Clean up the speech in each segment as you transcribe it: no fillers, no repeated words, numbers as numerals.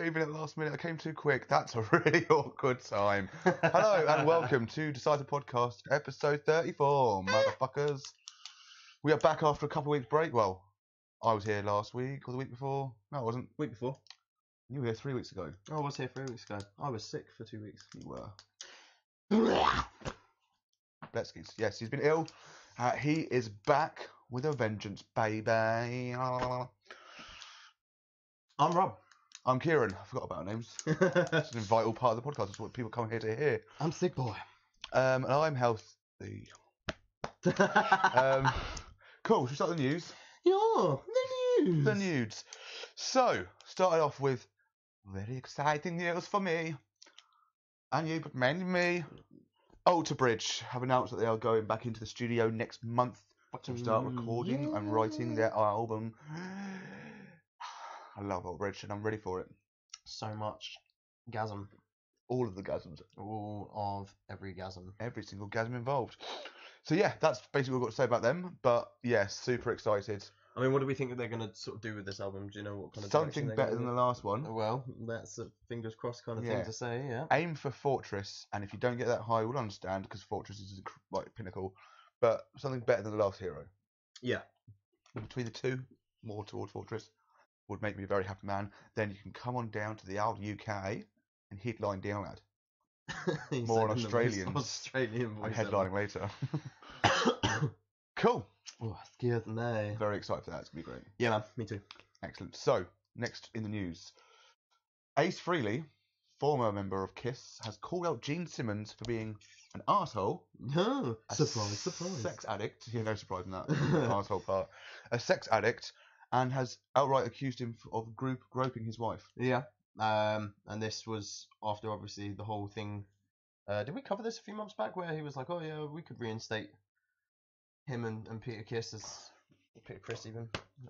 even at the last minute. I came too quick. That's a really awkward time. Hello and welcome to Decisive Podcast, episode 34, motherfuckers. We are back after a couple of weeks break. Well, I was here last week or the week before. No, I wasn't. Week before. You were here 3 weeks ago. I was here 3 weeks ago. I was sick for 2 weeks. You were. Bletzky's. Yes, he's been ill. He is back with a vengeance, baby. I'm Rob. I'm Kieran. I forgot about our names. It's a vital part of the podcast. It's what people come here to hear. I'm sick boy. And I'm healthy. Cool. Should we start the news? Yeah, the news. The news. So, started off with very exciting news for me. And you, but mainly me. Alter Bridge have announced that they are going back into the studio next month to start recording and writing their album. I love Alter Bridge and I'm ready for it. So much gasm. All of the gasms. All of every gasm. Every single gasm involved. So yeah, that's basically what I've got to say about them. But yeah, super excited. I mean, what do we think that they're going to sort of do with this album? Do you know what kind of something better than the last one? Well, that's a fingers crossed kind of thing to say, yeah. Aim for Fortress, and if you don't get that high, we'll understand, because Fortress is like pinnacle. But something better than the last Hero. Yeah. Between the two, more towards Fortress, would make me a very happy man. Then you can come on down to the old UK and headline Download. More on Australians. Australian I'm headlining later. Cool. Oh, excuse me. Very excited for that. It's going to be great. Yeah, man. Me too. Excellent. So, next in the news. Ace Frehley, former member of KISS, has called out Gene Simmons for being an arsehole. Oh, surprise. Sex addict. Yeah, no surprise in that. Arsehole part. A sex addict, and has outright accused him of groping his wife. Yeah. And this was after, obviously, the whole thing. Did we cover this a few months back where he was like, oh, yeah, we could reinstate him and Peter Kiss as Peter Criss even.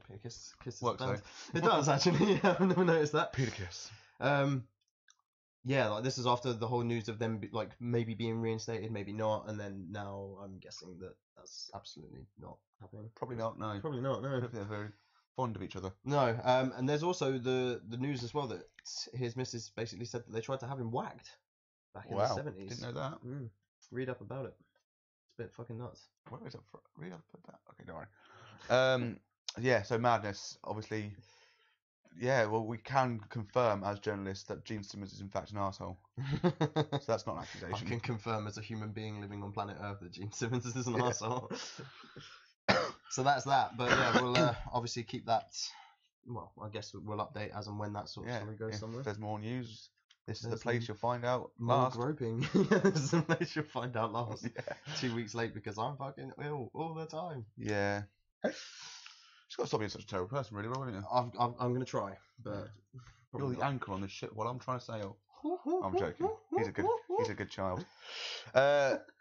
Peter Kiss Works though. It does actually. Yeah, I've never noticed that. Peter Kiss. Yeah, like this is after the whole news of them like maybe being reinstated, maybe not, and then now I'm guessing that that's absolutely not happening. Probably not. No. Probably not. No. I don't think they're very fond of each other. No. And there's also the news as well that his missus basically said that they tried to have him whacked back in the 70s. Didn't know that. Read up about it. It's a bit fucking nuts. What is it for? Read up about that. Okay, don't worry. Yeah, so madness, obviously. Yeah, well, we can confirm as journalists that Gene Simmons is in fact an arsehole. So that's not an accusation. I can confirm as a human being living on planet Earth that Gene Simmons is an arsehole. So that's that. But yeah, we'll obviously keep that. Well, I guess we'll update as and when that sort of story goes somewhere. If there's more news, this is the place you'll find out more last. Groping. This is the place you'll find out last. Yeah. 2 weeks late because I'm fucking ill all the time. Yeah. She's got to stop being such a terrible person, really, haven't you? I'm going to try, but you're the anchor on this shit while I'm trying to sail. I'm joking. He's a good child.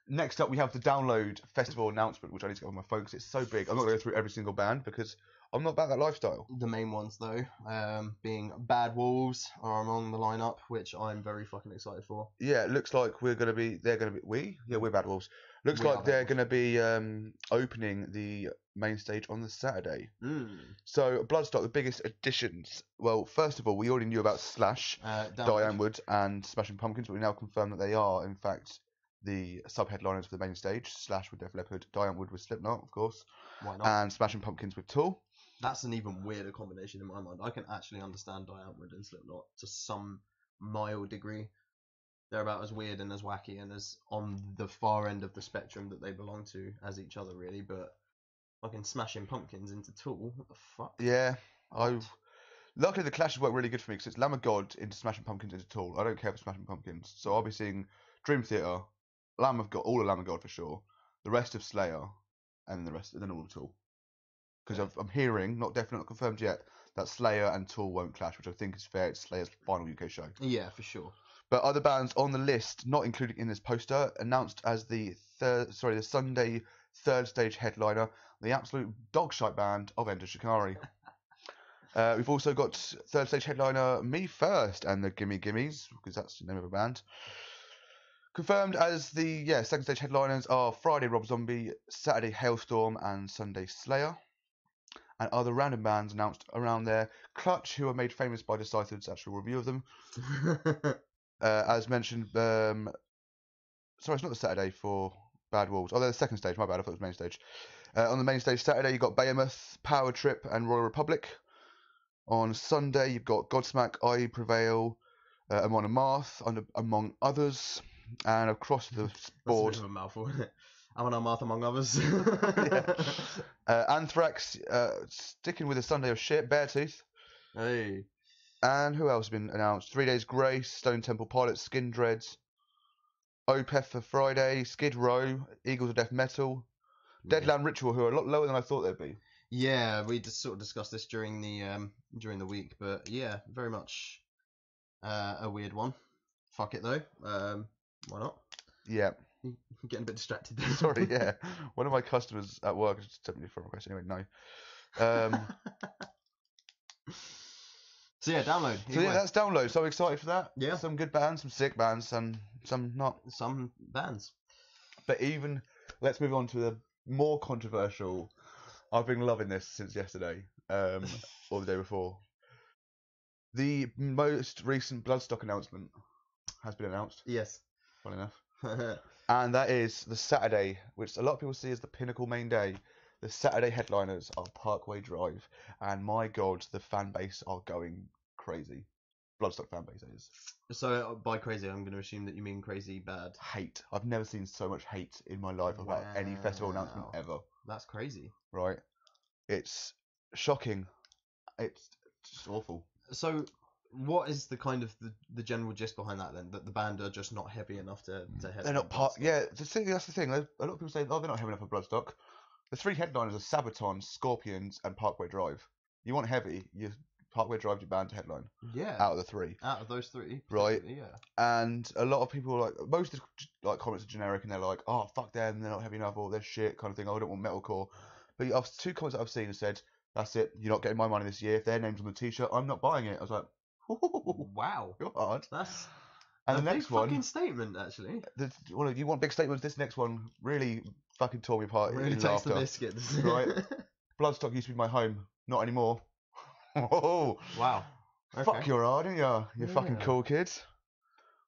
Next up, we have the Download Festival announcement, which I need to get on my phone because it's so big. I'm not going to go through every single band because I'm not about that lifestyle. The main ones, though, being Bad Wolves are among the lineup, which I'm very fucking excited for. Yeah, it looks like we're Bad Wolves. Looks like they're going to be opening the main stage on the Saturday. So, Bloodstock, the biggest additions. Well, first of all, we already knew about Slash, Diane Wood, and Smashing Pumpkins, but we now confirm that they are, in fact, the sub-headliners for the main stage. Slash with Def Leppard, Diane Wood with Slipknot, of course. Why not? And Smashing Pumpkins with Tool. That's an even weirder combination in my mind. I can actually understand Diane Wood and Slipknot to some mild degree. They're about as weird and as wacky and as on the far end of the spectrum that they belong to as each other, really. But fucking Smashing Pumpkins into Tool, what the fuck? Yeah, luckily the clashes work really good for me because it's Lamb of God into Smashing Pumpkins into Tool. I don't care for Smashing Pumpkins, so I'll be seeing Dream Theater, Lamb of God, all of Lamb of God for sure, the rest of Slayer, and then all of Tool. Because I'm hearing, not definite, not confirmed yet, that Slayer and Tool won't clash, which I think is fair. It's Slayer's final UK show. Yeah, for sure. But other bands on the list, not included in this poster, announced as the Sunday third stage headliner, the absolute dogshite band of Enter Shikari. We've also got third stage headliner Me First and the Gimme Gimmes, because that's the name of a band. Confirmed as the second stage headliners are Friday Rob Zombie, Saturday Hailstorm, and Sunday Slayer. and other random bands announced around there. Clutch, who are made famous by Decisive's actual review of them. As mentioned, sorry, it's not the Saturday for Bad Wolves. Oh, they're the second stage. My bad. I thought it was main stage. On the main stage Saturday, you've got Behemoth, Power Trip, and Royal Republic. On Sunday, you've got Godsmack, I Prevail, Amon Amarth, among others. And across the board, that's a bit of a mouthful, isn't it? Amon Amarth, among others. Yeah. Anthrax, sticking with a Sunday of shit, Beartooth. Hey. And who else has been announced? 3 Days Grace, Stone Temple Pilots, Skin Dreads, Opeth for Friday, Skid Row, Eagles of Death Metal, Deadland Ritual, who are a lot lower than I thought they'd be. Yeah, we just sort of discussed this during the week, but yeah, very much a weird one. Fuck it though. Why not? Yeah. I'm getting a bit distracted there. Sorry, yeah. One of my customers at work has sent me a friend request. Anyway, no. So yeah, Download. So yeah, that's Download. So excited for that. Yeah. Some good bands, some sick bands, some not. Some bands. But even, let's move on to the more controversial. I've been loving this since yesterday, or the day before. The most recent Bloodstock announcement has been announced. Yes. Funny enough. And that is the Saturday, which a lot of people see as the pinnacle main day. The Saturday headliners are Parkway Drive, and my God, the fan base are going crazy. Bloodstock fan base is. So by crazy, I'm going to assume that you mean crazy bad. Hate. I've never seen so much hate in my life about any festival announcement ever. That's crazy. Right. It's shocking. It's just awful. So, what is the kind of the general gist behind that then? That the band are just not heavy enough to head. They're not part. Yeah, that's the thing. A lot of people say, oh, they're not heavy enough for Bloodstock. The three headliners are Sabaton, Scorpions, and Parkway Drive. You want heavy, Parkway Drive your band to headline. Yeah. Out of the three. Out of those three. Right. Yeah. And a lot of people most of the comments are generic, and they're like, oh, fuck them, they're not heavy enough, or they're shit, kind of thing. I don't want metalcore. But two comments that I've seen have said, that's it, you're not getting my money this year. If their name's on the t-shirt, I'm not buying it. I was like, wow, you're hard. That's and a the next big fucking statement, actually. You want big statements? This next one really fucking tore me apart. Really takes the biscuits. Right? Bloodstock used to be my home, not anymore. Whoa. Wow. Okay. Fuck, you're hard, aren't you? You're fucking cool, kids.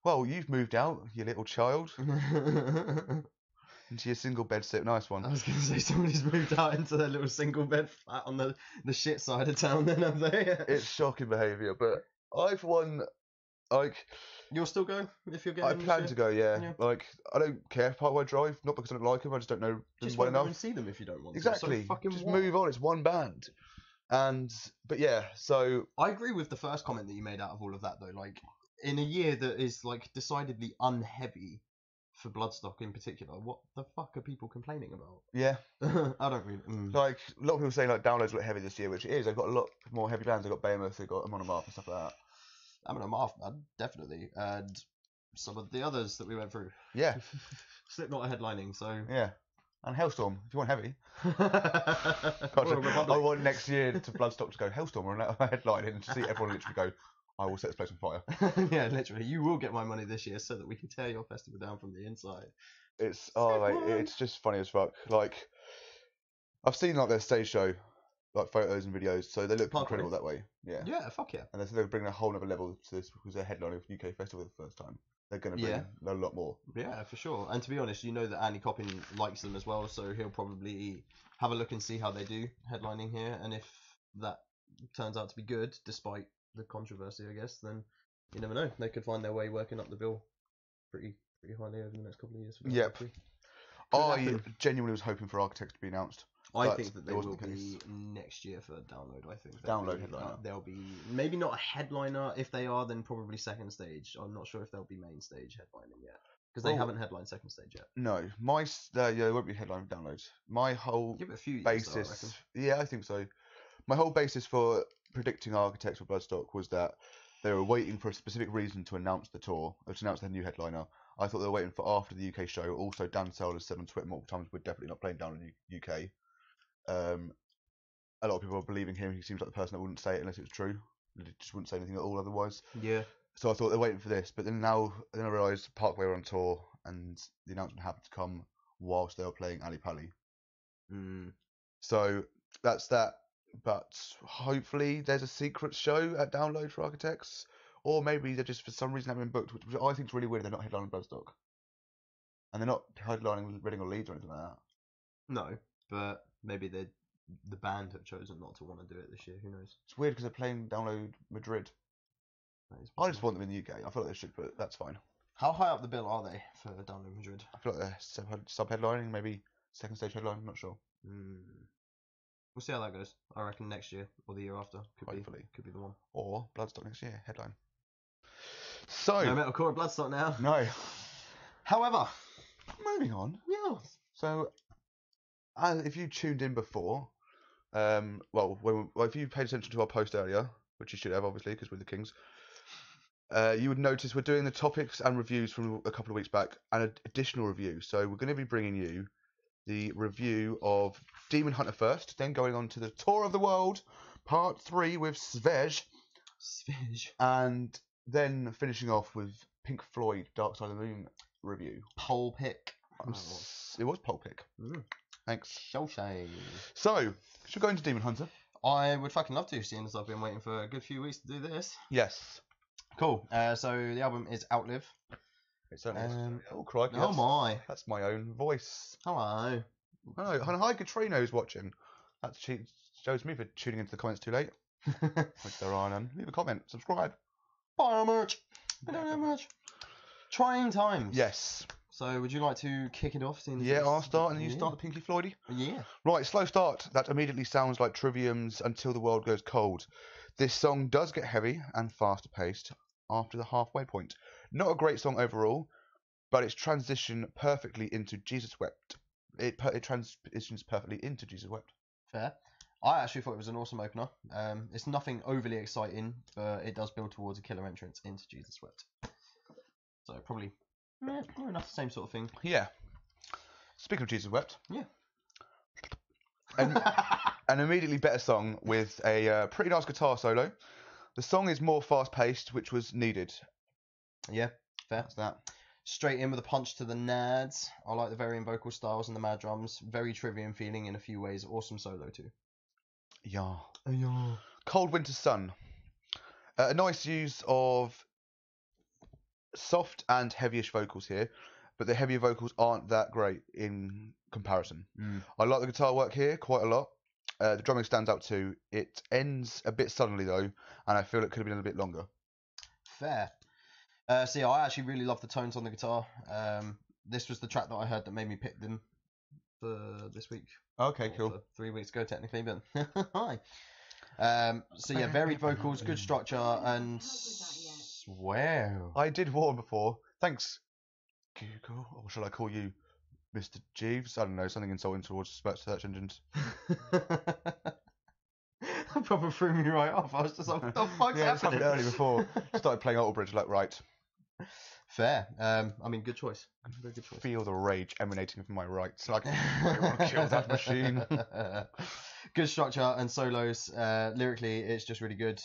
Well, you've moved out, you little child. Into your single bed sit, nice one. I was going to say somebody's moved out into their little single bed flat on the shit side of town then, have they? It's shocking behaviour, but I, for one, You'll still go if you're getting. I plan to go, yeah. I don't care if Parkway Drive, not because I don't like them, I just don't know them well enough. Just see them if you don't want exactly. to. Exactly. Just move on, it's one band. But yeah, so... I agree with the first comment that you made out of all of that, though. In a year that is, decidedly unheavy for Bloodstock in particular, what the fuck are people complaining about? Yeah. I don't really... a lot of people saying, Download's a lot heavy this year, which it is. They've got a lot more heavy bands. They've got Behemoth, they've got Amon Amarth and stuff like that. Amon Amarth, definitely. And some of the others that we went through. Yeah. Slipknot are headlining, so... Yeah. And Hellstorm, if you want heavy. I want next year to Bloodstock to go, Hellstorm are headlining and to see everyone literally go, I will set this place on fire. Yeah, literally. You will get my money this year so that we can tear your festival down from the inside. It's it's just funny as fuck. I've seen their stage show, photos and videos, so they look incredible that way. Yeah. Yeah, fuck yeah. And they're bringing a whole other level to this because they're headlining of UK festival for the first time. They're going to bring a lot more. Yeah, for sure. And to be honest, you know that Andy Coppin likes them as well, so he'll probably have a look and see how they do headlining here. And if that turns out to be good, despite the controversy, I guess, then you never know. They could find their way working up the bill pretty highly over the next couple of years. Yep. I genuinely was hoping for Architects to be announced. I think that they will be next year for Download. I think Download headliner. They'll be maybe not a headliner. If they are, then probably second stage. I'm not sure if they'll be main stage headlining yet because they haven't headlined second stage yet. No, there won't be headline Downloads. My whole give it a few basis. I think so. My whole basis for predicting Architects for Bloodstock was that they were waiting for a specific reason to announce the tour, or to announce their new headliner. I thought they were waiting for after the UK show. Also, Dan Sell has said on Twitter multiple times we're definitely not playing down in the UK. A lot of people are believing him. He seems like the person that wouldn't say it unless it was true. He just wouldn't say anything at all otherwise. Yeah. So I thought they're waiting for this, but then I realised Parkway were on tour and the announcement happened to come whilst they were playing Ali Pali. Mm. So that's that. but hopefully there's a secret show at Download for Architects, or maybe they just for some reason haven't been booked, which I think is really weird. They're not headlining Bloodstock, and they're not headlining Reading or Leeds or anything like that. No, but maybe the band have chosen not to want to do it this year. Who knows? It's weird because they're playing Download Madrid. I just want them in the UK. I feel like they should, but that's fine. How high up the bill are they for Download Madrid? I feel like they're sub-headlining, maybe second stage headline. I'm not sure. We'll see how that goes. I reckon next year or the year after Hopefully. could be the one. Or Bloodstock next year headline. So No metalcore Bloodstock now. No. However, moving on. Yeah. So, if you tuned in before, if you paid attention to our post earlier, which you should have obviously because we're the Kings, you would notice we're doing the topics and reviews from a couple of weeks back, and an additional review. So we're going to be bringing you the review of Demon Hunter first, then going on to the Tour of the World, Part 3 with Svej, and then finishing off with Pink Floyd, Dark Side of the Moon review. Pole pick. It was pole pick. Thanks. Showshade. So, should we go into Demon Hunter? I would fucking love to, seeing as I've been waiting for a good few weeks to do this. Yes. Cool. So the album is Outlive. It certainly is. Oh, crikey. Oh my. That's my own voice. Hello. Oh, and hi, Katrino's watching. That shows me for tuning into the comments too late. Like there are none. Leave a comment. Subscribe. Buy our merch. We don't have much. Trying times. Yes. So would you like to kick it off? Yeah, I'll start and you start the Pinky Floydy. Yeah. Right, slow start. That immediately sounds like Trivium's Until the World Goes Cold. This song does get heavy and faster paced after the halfway point. Not a great song overall, but it's transitioned perfectly into Jesus Wept. It transitions perfectly into Jesus Wept. Fair. I actually thought it was an awesome opener. It's nothing overly exciting, but it does build towards a killer entrance into Jesus Wept. So probably enough the same sort of thing. Yeah. Speaking of Jesus Wept. Yeah. An immediately better song with a pretty nice guitar solo. The song is more fast paced, which was needed. Yeah, fair. That's that. Straight in with a punch to the nads. I like the varying vocal styles and the mad drums. Very Trivium feeling in a few ways. Awesome solo too. Yeah. Yeah. Cold Winter Sun. A nice use of soft and heavyish vocals here, but the heavier vocals aren't that great in comparison. I like the guitar work here quite a lot. The drumming stands out too. It ends a bit suddenly though, and I feel it could have been a little bit longer. Fair. So yeah, I actually really love the tones on the guitar. This was the track that I heard that made me pick them for this week. Okay, cool. 3 weeks ago technically, but hi. So yeah, varied vocals, good structure, and wow. I did warn before. Thanks, Google. Or shall I call you Mr. Jeeves? I don't know, something insulting towards search engines. That probably threw me right off. I was just like, what the fuck's happening? Early before started playing Alterbridge, like, right. Fair. I mean, good choice. Very good choice. Feel the rage emanating from my rights. Like, I want to kill that machine. Good structure and solos. Lyrically, it's just really good.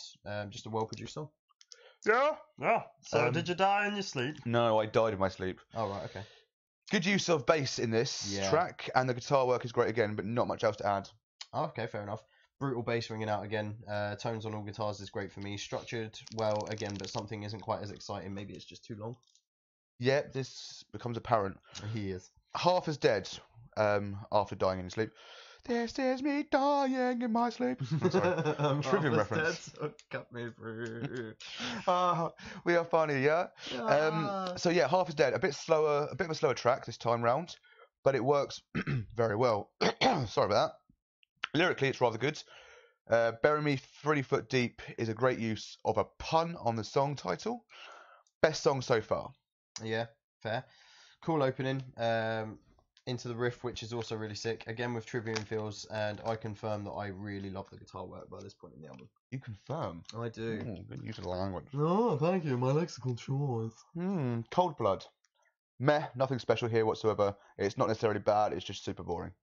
Just a well-produced song. Yeah. So, did you die in your sleep? No, I died in my sleep. Oh, right, okay. Good use of bass in this track, and the guitar work is great again, but not much else to add. Oh, okay, fair enough. Brutal bass ringing out again. Tones on all guitars is great for me. Structured well again, but something isn't quite as exciting. Maybe it's just too long. Yeah, this becomes apparent. He is. Half as dead after dying in his sleep. This is me dying in my sleep. Sorry. Trivium reference. Dead, so cut me through. We are funny, yeah? So yeah, Half is Dead. A bit slower, a bit of a slower track this time round, but it works very well. Sorry about that. Lyrically, it's rather good. Bury Me 3 Foot Deep is a great use of a pun on the song title. Best song so far. Yeah, fair. Cool opening. Into the riff, which is also really sick. Again with Trivium feels, and I confirm that I really love the guitar work by this point in the album. You confirm? I do. Good use of language. Oh, thank you. My lexical choice. Cold Blood. Meh, nothing special here whatsoever. It's not necessarily bad, it's just super boring.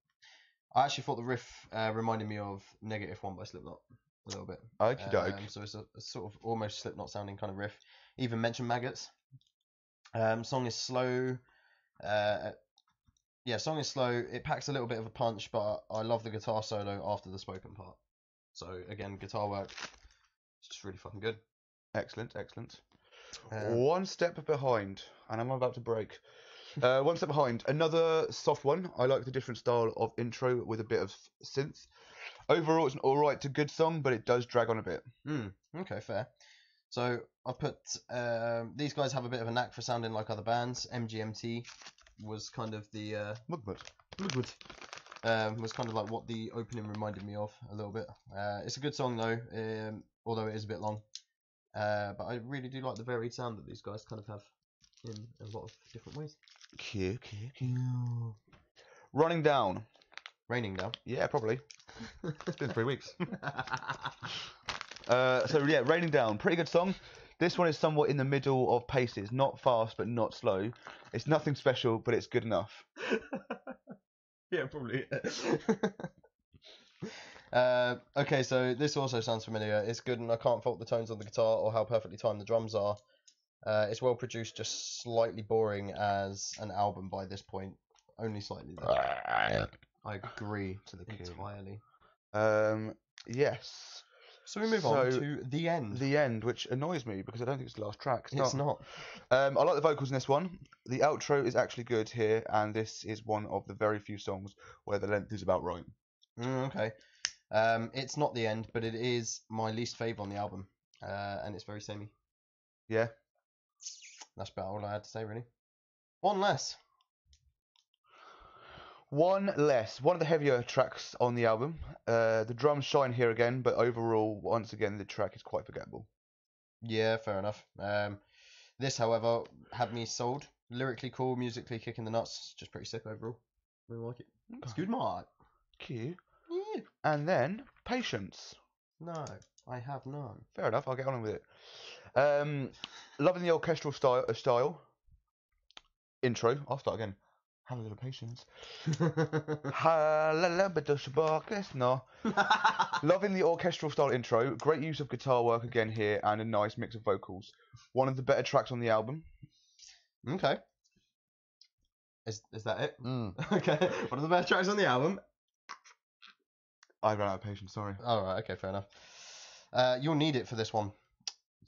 I actually thought the riff reminded me of -1 by Slipknot a little bit. Okie doke. So it's a sort of almost Slipknot sounding kind of riff. Even mentioned maggots. Song is slow. Song is slow. It packs a little bit of a punch, but I love the guitar solo after the spoken part. So again, guitar work, it's just really fucking good. Excellent. One step behind, and I'm about to break. One step behind, another soft one. I like the different style of intro with a bit of synth. Overall, it's an alright to good song, but it does drag on a bit. Okay, fair. So I put these guys have a bit of a knack for sounding like other bands. MGMT was kind of the Mugmud. Was kind of like what the opening reminded me of a little bit. It's a good song though, although it is a bit long. But I really do like the varied sound that these guys kind of have in a lot of different ways. Cute. Running Down. Raining Down. Yeah, probably. It's been 3 weeks. So yeah, Raining Down, pretty good song. This one is somewhat in the middle of paces, not fast but not slow. It's nothing special, but it's good enough. Yeah, probably. Okay, so this also sounds familiar. It's good, and I can't fault the tones on the guitar or how perfectly timed the drums are. It's well produced, just slightly boring as an album by this point. Only slightly, though. I agree entirely. Yes. So we move on to The End. The End, which annoys me because I don't think it's the last track. It's not. I like the vocals in this one. The outro is actually good here, and this is one of the very few songs where the length is about right. Okay. It's not The End, but it is my least favourite on the album, and it's very samey. Yeah. That's about all I had to say, really. One less. One less. One of the heavier tracks on the album. The drums shine here again, but overall, once again, the track is quite forgettable. Yeah, fair enough. This, however, had me sold. Lyrically cool, musically kicking the nuts. Just pretty sick overall. Really like it. It's good, Mark. Cute. Yeah. And then Patience. No, I have none. Fair enough. I'll get on with it. Loving the orchestral style. Intro. I'll start again. Have a little patience. No. Loving the orchestral style intro. Great use of guitar work again here, and a nice mix of vocals. One of the better tracks on the album. Okay. Is that it? Okay. One of the better tracks on the album. I ran out of patience. Sorry. All right. Okay. Fair enough. You'll need it for this one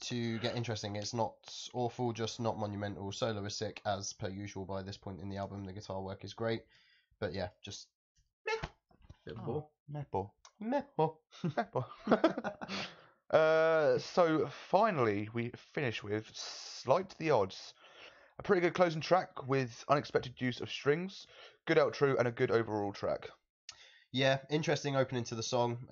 to get interesting. It's not awful, just not monumental. Solo is sick as per usual by this point in the album. The guitar work is great, but yeah, just meh. Bit of bore. So finally we finish with Slight to the Odds. A pretty good closing track with unexpected use of strings, good outro, and a good overall track. Yeah, interesting opening to the song.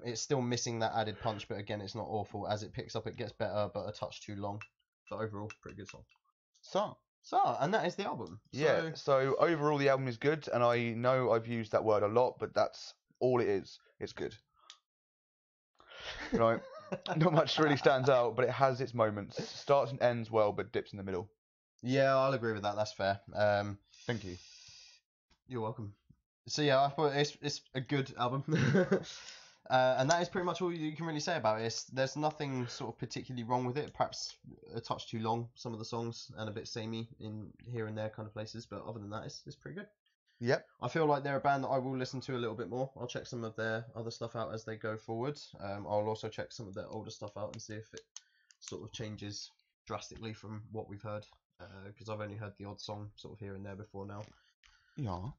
It's still missing that added punch, but again, it's not awful. As it picks up, it gets better, but a touch too long. But overall, pretty good song. So, and that is the album. Yeah, so overall the album is good, and I know I've used that word a lot, but that's all it is. It's good. Right? Not much really stands out, but it has its moments. Starts and ends well, but dips in the middle. Yeah, I'll agree with that. That's fair. Thank you. You're welcome. So yeah, I thought it's a good album, and that is pretty much all you can really say about it. There's nothing sort of particularly wrong with it. Perhaps a touch too long, some of the songs, and a bit samey in here and there kind of places. But other than that, it's pretty good. Yep. I feel like they're a band that I will listen to a little bit more. I'll check some of their other stuff out as they go forward. I'll also check some of their older stuff out and see if it sort of changes drastically from what we've heard. Because I've only heard the odd song sort of here and there before now. Yeah.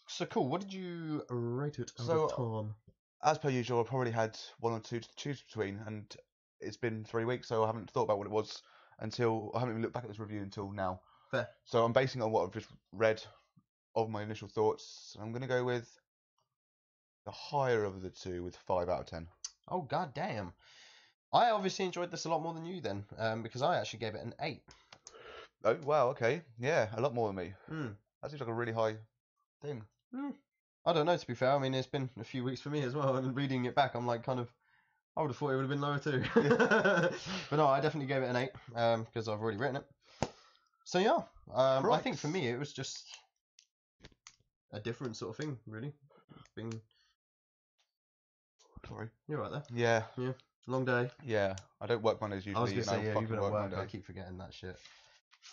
So cool. What did you rate it out of 10? As per usual, I probably had one or two to choose between, and it's been 3 weeks, so I haven't thought about what it was until I haven't even looked back at this review until now. Fair. So I'm basing it on what I've just read of my initial thoughts. I'm going to go with the higher of the two, with 5 out of 10. Oh god damn! I obviously enjoyed this a lot more than you then, because I actually gave it an 8. Oh wow, okay, yeah, a lot more than me. That seems like a really high thing. I don't know, to be fair. I mean, it's been a few weeks for me as well, and reading it back, I'm like, kind of, I would have thought it would have been lower too. But no, I definitely gave it an 8, because I've already written it. So yeah, I think for me it was just a different sort of thing, really. Sorry. You're right there. Yeah. Long day. Yeah, I don't work Mondays usually. I was gonna say, yeah, you've been at work. Monday. I keep forgetting that shit.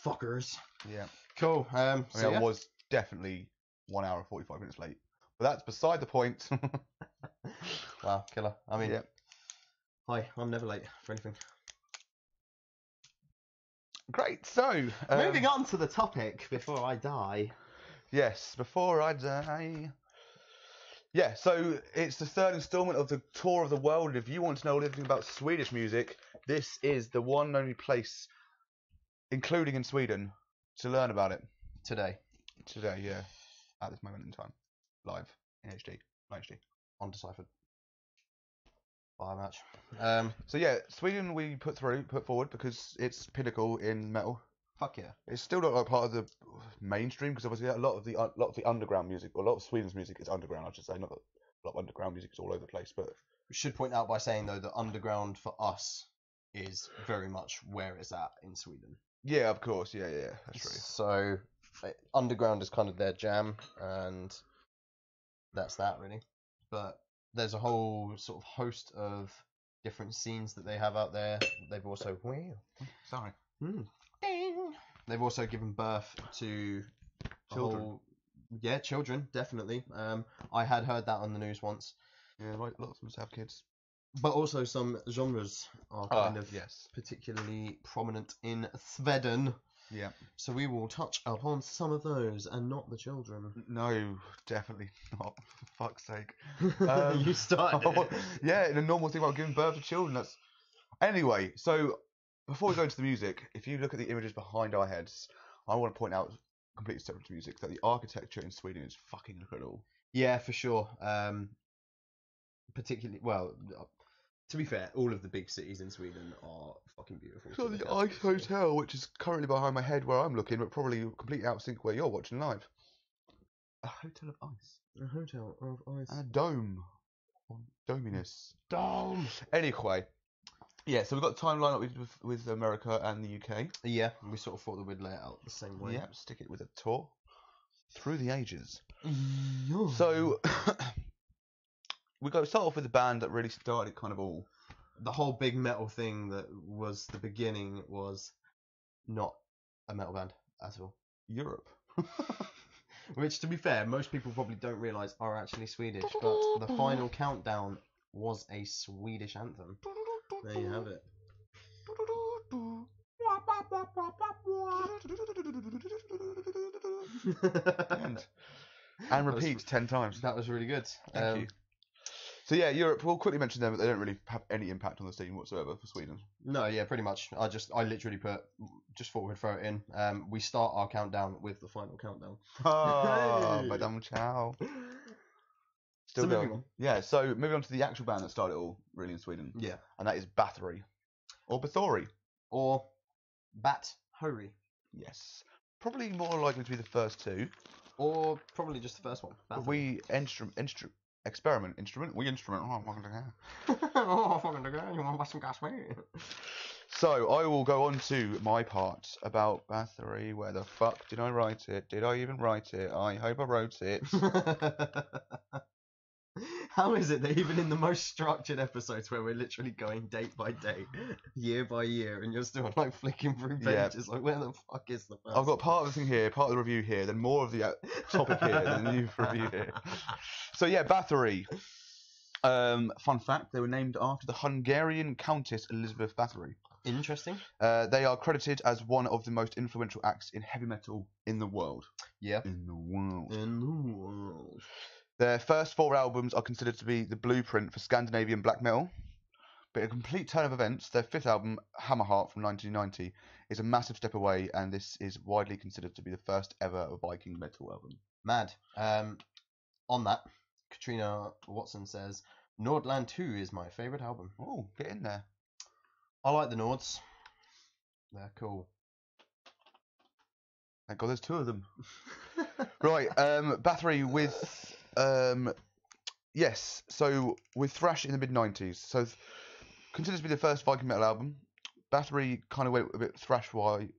Fuckers. Yeah. Cool. I was definitely 1 hour 45 minutes late. But that's beside the point. Wow, killer. I mean, Yeah. hi, I'm never late for anything. Great. So, Moving on to the topic before I die. yes, before I die. Yeah, so it's the third instalment of the Tour of the World. If you want to know anything about Swedish music, this is the one and only place, including in Sweden, to learn about it. Today. Today, yeah. At this moment in time. Live. In HD. HD. Undeciphered. Fire match. So yeah, Sweden we put forward because it's pinnacle in metal. Fuck yeah. It's still not like part of the mainstream because obviously a lot of the underground music, or a lot of Sweden's music is underground. I should say, not that a lot of underground music is all over the place, but We should point out by saying though that underground for us is very much where it's at in Sweden. yeah, of course, yeah, that's true. So underground is kind of their jam, and that's that really. But there's a whole sort of host of different scenes that they have out there. They've also Sorry. Ding. They've also given birth to Children. Children, definitely. I had heard that on the news once. Yeah, right. Lots of them have kids. But also some genres are kind of yes. particularly prominent in Sweden. Yeah. So we will touch upon some of those and not the children. No, definitely not. For fuck's sake. You started. Yeah, in a normal thing about giving birth to children. That's anyway. So before we go into the music, if you look at the images behind our heads, I want to point out, completely separate to music, that the architecture in Sweden is fucking incredible. Yeah, for sure. Particularly, well, to be fair, all of the big cities in Sweden are fucking beautiful. So the Ice Hotel, which is currently behind my head where I'm looking, but probably completely out of sync where you're watching live. A hotel of ice. A hotel of ice. And a dome. Dominus. Dome. Anyway. Yeah, so we've got the timeline up with America and the UK. Yeah, we sort of thought that we'd lay it out the same way. Yeah, stick it with a tour. Through the ages. Yeah. So, we got to start off with the band that really started kind of all. The whole big metal thing that was the beginning was not a metal band at all. Europe. Which, to be fair, most people probably don't realise are actually Swedish, but the Final Countdown was a Swedish anthem. There you have it. and repeat 10 times. That was really good. Thank you. So yeah, Europe. We'll quickly mention them, but they don't really have any impact on the scene whatsoever for Sweden. No, yeah, pretty much. I literally just thought we'd throw it in. We start our countdown with the Final Countdown. Oh, Madame Ciao. Still so going. Moving on. Yeah, so moving on to the actual band that started it all, really, in Sweden. Yeah. And that is Bathory. Or Bathory. Or Bat-Hory. Yes. Probably more likely to be the first two. Or probably just the first one. We instrument. Oh, fucking Oh, fucking okay. You want to buy some gas, mate? So, I will go on to my part about Bathory. Where the fuck did I write it? Did I even write it? I hope I wrote it. How is it that even in the most structured episodes where we're literally going date by date, year by year, and you're still like flicking through pages, like where the fuck is the first? I've got part of the thing here, part of the review here, then more of the topic here, then the new review here. So yeah, Bathory. Fun fact, they were named after the Hungarian Countess Elizabeth Bathory. Interesting. They are credited as one of the most influential acts in heavy metal in the world. Yeah. In the world. In the world. Their first 4 albums are considered to be the blueprint for Scandinavian black metal. But a complete turn of events, their 5th album, Hammerheart from 1990, is a massive step away, and this is widely considered to be the first ever Viking metal album. Mad. On that, Katrina Watson says, Nordland 2 is my favourite album. Oh, get in there. I like the Nords. They're cool. Thank God there's 2 of them. Right, Bathory with... yes, so with thrash in the mid-90s. So considered to be the first Viking metal album. Bathory kind of went a bit thrash-wise.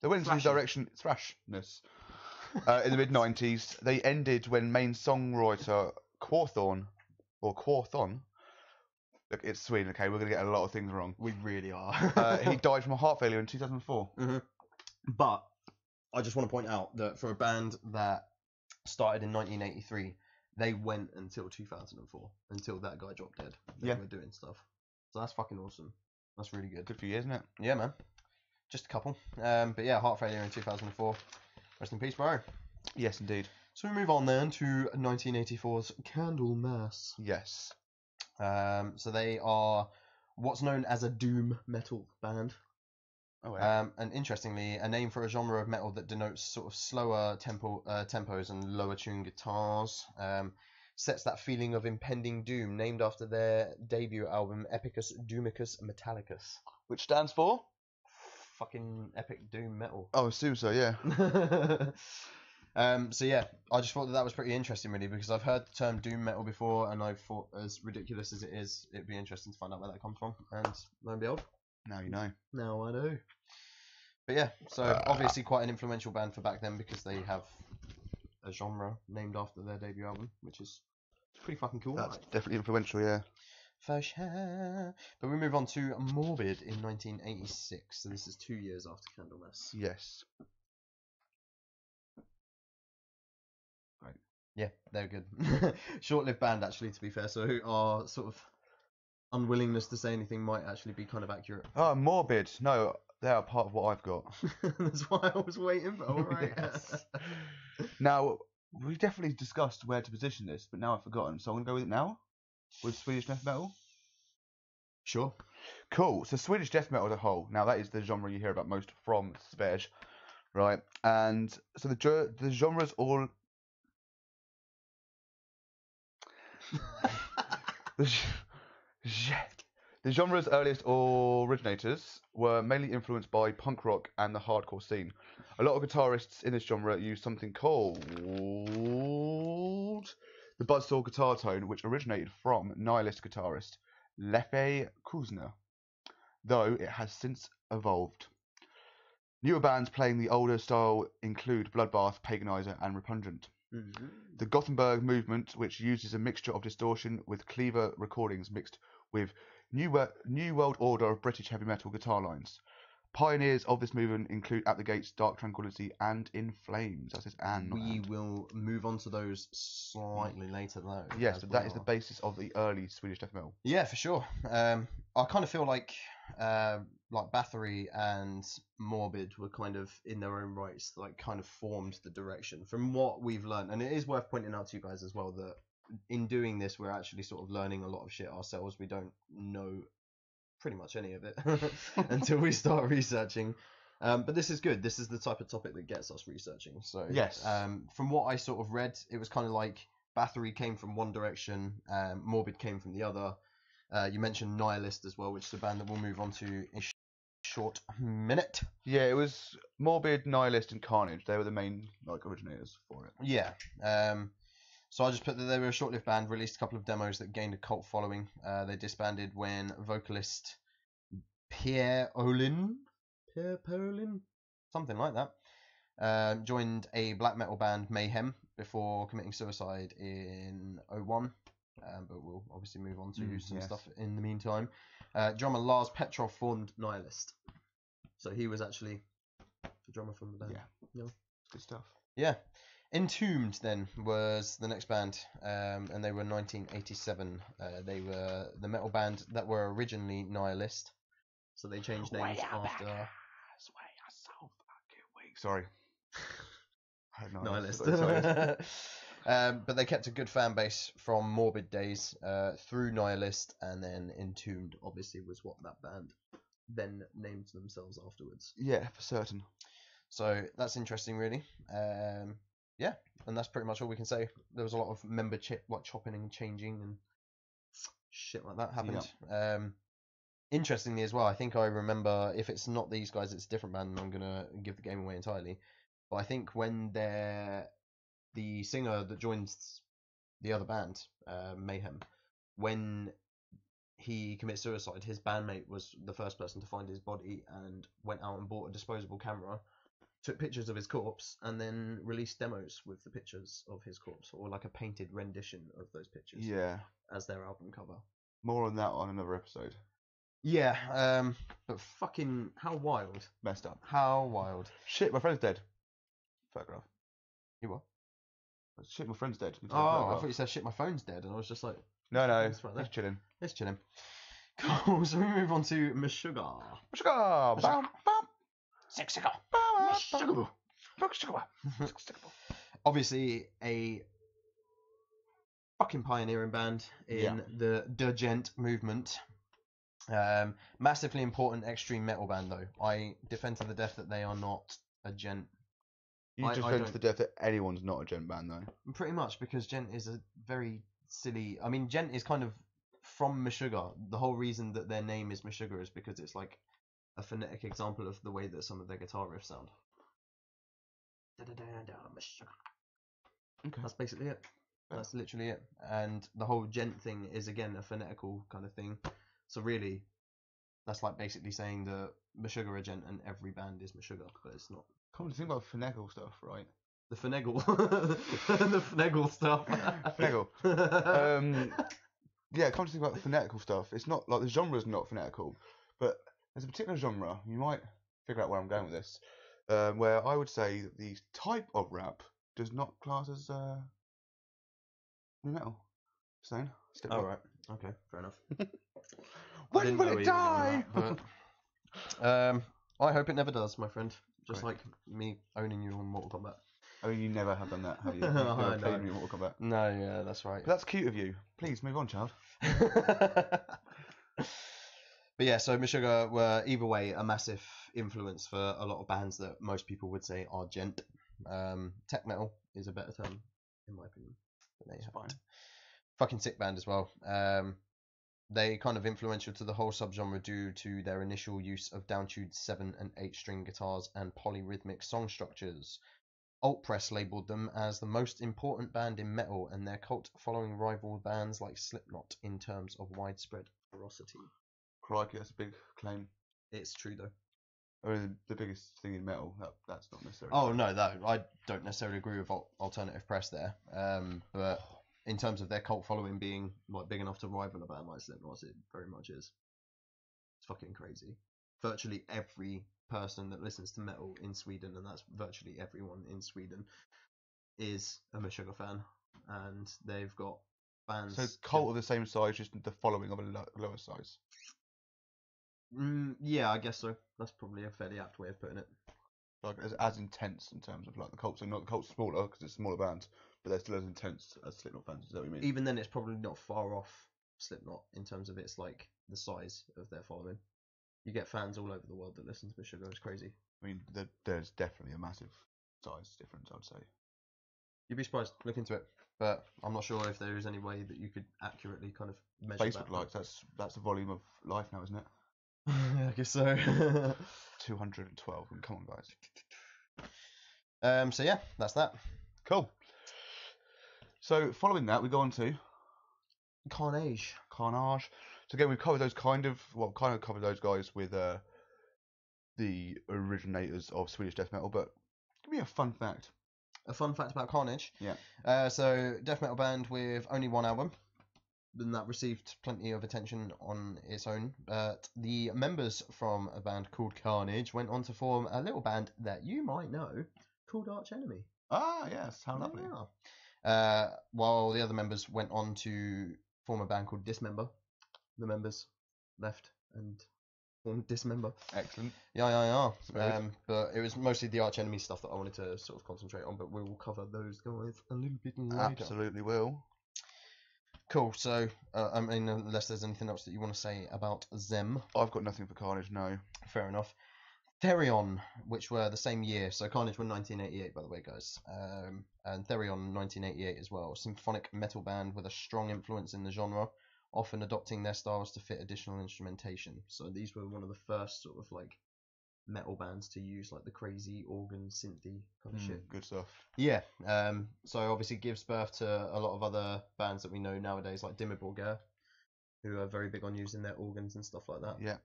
They went into the direction thrashness in the mid-90s. They ended when main songwriter Quorthon, look, it's Sweden, okay, we're going to get a lot of things wrong. We really are. He died from a heart failure in 2004. Mm-hmm. But I just want to point out that for a band that started in 1983. They went until 2004, until that guy dropped dead. They were doing stuff. So that's fucking awesome. That's really good. Good for you, isn't it? Yeah, man. Just a couple. But yeah, Heart Failure in 2004. Rest in peace, bro. Yes, indeed. So we move on then to 1984's Candlemass. Yes. So they are what's known as a doom metal band. Oh, yeah. And interestingly, a name for a genre of metal that denotes sort of slower tempos and lower tuned guitars. Sets that feeling of impending doom, named after their debut album Epicus Doomicus Metallicus. Which stands for? Fucking epic doom metal. Oh, I assume so, yeah. So yeah, I just thought that was pretty interesting, really, because I've heard the term doom metal before, and I thought, as ridiculous as it is, it'd be interesting to find out where that comes from. And lo and behold, Now you know. now I know. But yeah, so obviously quite an influential band for back then, because they have a genre named after their debut album, which is pretty fucking cool. That's definitely influential, yeah. For sure. But we move on to Morbid in 1986. So this is 2 years after Candlemass. Yes. Yeah, they're good. Short-lived band, actually, to be fair. So our sort of unwillingness to say anything might actually be kind of accurate. Oh, Morbid. No, they are part of what I've got. That's why I was waiting. But all right. Yes. Now, we definitely discussed where to position this, but now I've forgotten. So I'm going to go with it now? With Swedish death metal? Sure. Cool. So Swedish death metal as a whole. Now, that is the genre you hear about most from Svej, right? And so the genres all... The genre's earliest originators were mainly influenced by punk rock and the hardcore scene. A lot of guitarists in this genre use something called the buzzsaw guitar tone, which originated from nihilist guitarist Leffe Kuzner, though it has since evolved. Newer bands playing the older style include Bloodbath, Paganizer, and Repugnant. Mm-hmm. The Gothenburg movement, which uses a mixture of distortion with cleaver recordings mixed with New World Order of British heavy metal guitar lines. Pioneers of this movement include At the Gates, Dark Tranquillity, and In Flames. That says and. We will move on to those slightly later, though. Yes, but that is the basis of the early Swedish death metal. Yeah, for sure. I kind of feel like Bathory and Morbid were kind of in their own rights, like kind of formed the direction from what we've learned. And it is worth pointing out to you guys as well that in doing this, we're actually sort of learning a lot of shit ourselves. We don't know pretty much any of it until we start researching. But this is good. This is the type of topic that gets us researching. So yes, from what I sort of read, it was kind of like Bathory came from one direction, Morbid came from the other. You mentioned Nihilist as well, which is a band that we'll move on to in a short minute. Yeah, it was Morbid, Nihilist, and Carnage. They were the main originators for it. Yeah. So I just put that they were a short-lived band, released a couple of demos that gained a cult following. They disbanded when vocalist Pierre Perlin, something like that, joined a black metal band, Mayhem, before committing suicide in 2001. But we'll obviously move on to some stuff in the meantime. Drummer Lars Petrov formed Nihilist. So he was actually the drummer from the band. Yeah. Good stuff. Yeah. Entombed then was the next band, and they were 1987. They were the metal band that were originally Nihilist, so they changed names after. Sorry. Nihilist. But they kept a good fan base from Morbid days through Nihilist, and then Entombed obviously was what that band then named themselves afterwards. Yeah, for certain. So that's interesting, really. Yeah, and that's pretty much all we can say. There was a lot of member chopping and changing and shit like that happened. Yeah. Interestingly as well, I think I remember, if it's not these guys, it's a different band, and I'm going to give the game away entirely. But I think when the singer that joins the other band, Mayhem, when he commits suicide, his bandmate was the first person to find his body and went out and bought a disposable camera, took pictures of his corpse, and then released demos with the pictures of his corpse, or like a painted rendition of those pictures. Yeah. As their album cover. More on that on another episode. Yeah, but fucking how wild. Messed up. How wild. Shit, my friend's dead. Photograph. You what? Shit, my friend's dead. Oh, I thought you said shit, my phone's dead, and I was just like, No, It's right there. he's chilling. it's chilling. Cool, so we move on to Meshuggah. Sugar, bam, bam, Meshuggah. Meshuggah. Obviously, a fucking pioneering band in the Djent movement. Massively important extreme metal band, though. I defend to the death that they are not a gent. You defend to the death that anyone's not a gent band, though. Pretty much, because gent is a very silly. I mean, gent is kind of from Meshuggah. The whole reason that their name is Meshuggah is because it's like a phonetic example of the way that some of their guitar riffs sound. Okay. That's basically it. That's literally it. And the whole gent thing is, again, a phonetical kind of thing. So really, that's like basically saying that Meshuggah are gent and every band is Meshuggah, but it's not. Come on, think about finagle stuff, right? The finagle. The finagle stuff. Finagle. Yeah, come to think about the phonetical stuff. It's not like the genre's not phonetical, but there's a particular genre. You might figure out where I'm going with this, where I would say that the type of rap does not class as new metal. Saying. Oh right. Okay. Fair enough. When will it die? But I hope it never does, my friend. Just like me owning you on Mortal Kombat. I mean, you never have done that, have you? You've never played me in Mortal Kombat. No, yeah, that's right. But that's cute of you. Please move on, child. But yeah, so Meshuggah were either way a massive influence for a lot of bands that most people would say are gent. Tech metal is a better term, in my opinion. But they have fine. Fucking sick band as well. They kind of influential to the whole subgenre due to their initial use of downtuned 7 and 8 string guitars and polyrhythmic song structures. Alt Press labelled them as the most important band in metal, and their cult following rival bands like Slipknot in terms of widespread ferocity. Crikey, that's a big claim. It's true though. I mean, the biggest thing in metal, that's not necessarily Oh true. no, I don't necessarily agree with Alternative Press there. But in terms of their cult following being like big enough to rival a band like Slipknot, it very much is. It's fucking crazy. Virtually every person that listens to metal in Sweden, and that's virtually everyone in Sweden, is a Meshuggah fan, and they've got bands. So cult of the same size, just the following of a lower size. Yeah, I guess so. That's probably a fairly apt way of putting it. Like as intense in terms of like the cults, so not the cults smaller because it's smaller bands, but they're still as intense as Slipknot fans. Is that what you mean? Even then, it's probably not far off Slipknot in terms of its like the size of their following. You get fans all over the world that listen to Meshuggah. It's crazy. I mean, there's definitely a massive size difference, I'd say. You'd be surprised. Look into it, but I'm not sure if there is any way that you could accurately kind of measure Facebook likes, that's the volume of life now, isn't it? Yeah, I guess so. 212. And come on, guys. So yeah, that's that. Cool. So following that, we go on to Carnage. So again, we've covered those kind of covered those guys with the originators of Swedish death metal. But give me a fun fact. A fun fact about Carnage. Yeah. So death metal band with only one album. And that received plenty of attention on its own. The members from a band called Carnage went on to form a little band that you might know called Arch Enemy. Ah, yes, how lovely. Yeah. While the other members went on to form a band called Dismember. The members left and formed Dismember. Excellent. Yeah. But it was mostly the Arch Enemy stuff that I wanted to sort of concentrate on, but we will cover those guys a little bit later. Absolutely will. Cool, so, I mean, unless there's anything else that you want to say about them. I've got nothing for Carnage, no. Fair enough. Therion, which were the same year, so Carnage were 1988, by the way, guys. And Therion, 1988 as well. Symphonic metal band with a strong influence in the genre, often adopting their styles to fit additional instrumentation. So these were one of the first sort of, like, metal bands to use like the crazy organ synthy kind of shit. Good stuff. Yeah. So obviously gives birth to a lot of other bands that we know nowadays, like Dimmu Borgir, who are very big on using their organs and stuff like that. Yeah.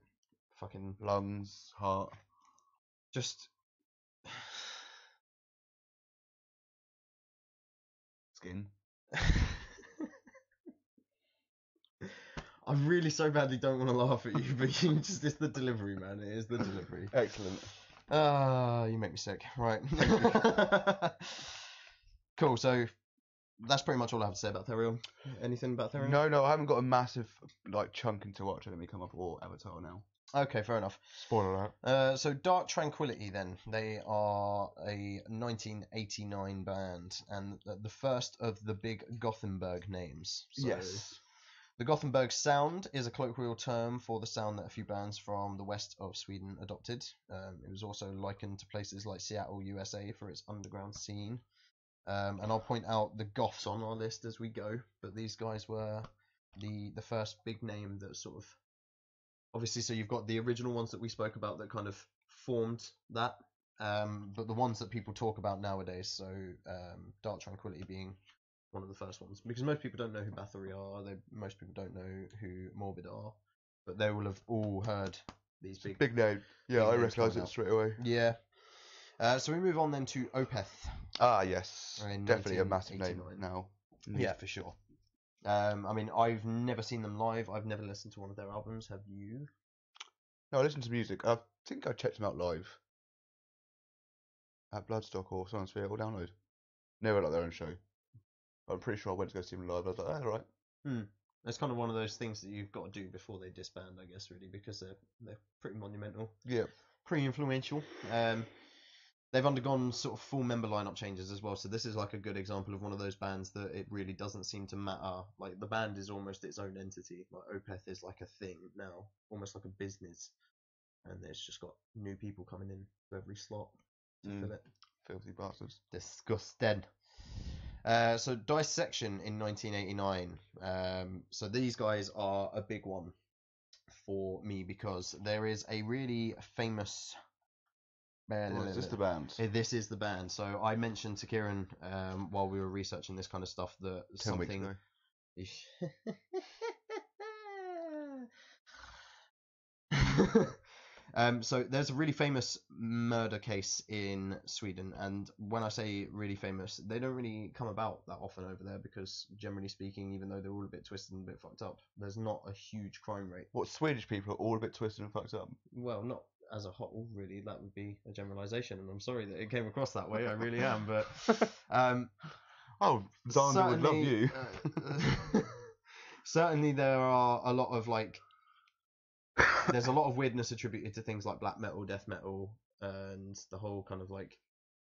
Fucking lungs, heart. Just skin. I really so badly don't want to laugh at you, but it's the delivery, man. It is the delivery. Excellent. You make me sick. Right. Cool. So that's pretty much all I have to say about Therion. Anything about Therion? No, I haven't got a massive chunk into watch. Let me come up or Avatar now. Okay, fair enough. Spoiler alert. So Dark Tranquillity, then they are a 1989 band, and the first of the big Gothenburg names. So Yes. the Gothenburg sound is a colloquial term for the sound that a few bands from the west of Sweden adopted. It was also likened to places like Seattle, USA, for its underground scene. And I'll point out the Goths on our list as we go, but these guys were the first big name that sort of, obviously, so you've got the original ones that we spoke about that kind of formed that, but the ones that people talk about nowadays, so Dark Tranquillity being one of the first ones, because most people don't know who Bathory are, most people don't know who Morbid are, but they will have all heard these big name. Yeah, I recognise it straight away. Yeah. So we move on then to Opeth. Ah, yes. Definitely a massive name now. Yeah, for sure. I mean, I've never seen them live. I've never listened to one of their albums. Have you? No, I listen to music. I think I checked them out live at Bloodstock or Soundsphere or Download. Never like their own show. I'm pretty sure I went to go see them live. I was like, all right. It's kind of one of those things that you've got to do before they disband, I guess, really, because they're pretty monumental. Yeah. Pretty influential. They've undergone sort of full member lineup changes as well, so this is like a good example of one of those bands that it really doesn't seem to matter. Like, the band is almost its own entity. Like, Opeth is like a thing now, almost like a business, and it's just got new people coming in to every slot to fill it. Filthy bastards. Disgusting. So Dissection in 1989. So these guys are a big one for me because there is a really famous... Is this the band? This is the band. So I mentioned to Kieran while we were researching this kind of stuff that 10 weeks ago. So there's a really famous murder case in Sweden, and when I say really famous, they don't really come about that often over there because, generally speaking, even though they're all a bit twisted and a bit fucked up, there's not a huge crime rate. What, Swedish people are all a bit twisted and fucked up? Well, not as a whole, really. That would be a generalisation, and I'm sorry that it came across that way. I really am, but oh, Xander would love you. Certainly, there are a lot of there's a lot of weirdness attributed to things like black metal, death metal, and the whole kind of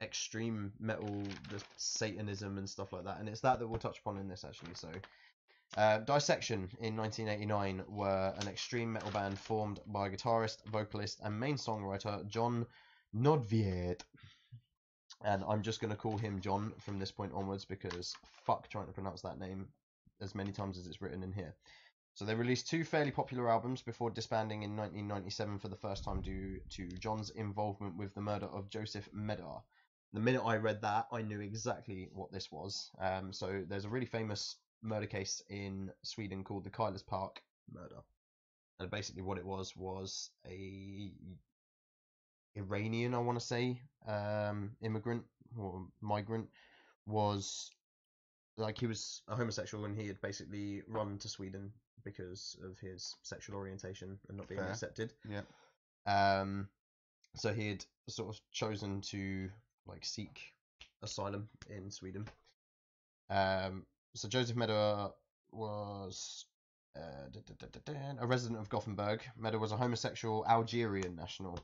extreme metal, the Satanism and stuff like that. And it's that we'll touch upon in this actually. So, Dissection in 1989 were an extreme metal band formed by guitarist, vocalist, and main songwriter John Nordved. And I'm just going to call him John from this point onwards because fuck trying to pronounce that name as many times as it's written in here. So they released 2 fairly popular albums before disbanding in 1997 for the first time due to John's involvement with the murder of Joseph Medar. The minute I read that, I knew exactly what this was. So there's a really famous murder case in Sweden called the Kailas Park murder. And basically what it was a Iranian, I want to say, immigrant or migrant, was he was a homosexual and he had basically run to Sweden because of his sexual orientation and not being accepted. Yeah. So he had sort of chosen to seek asylum in Sweden. So Joseph Medar was a resident of Gothenburg. Medar was a homosexual Algerian national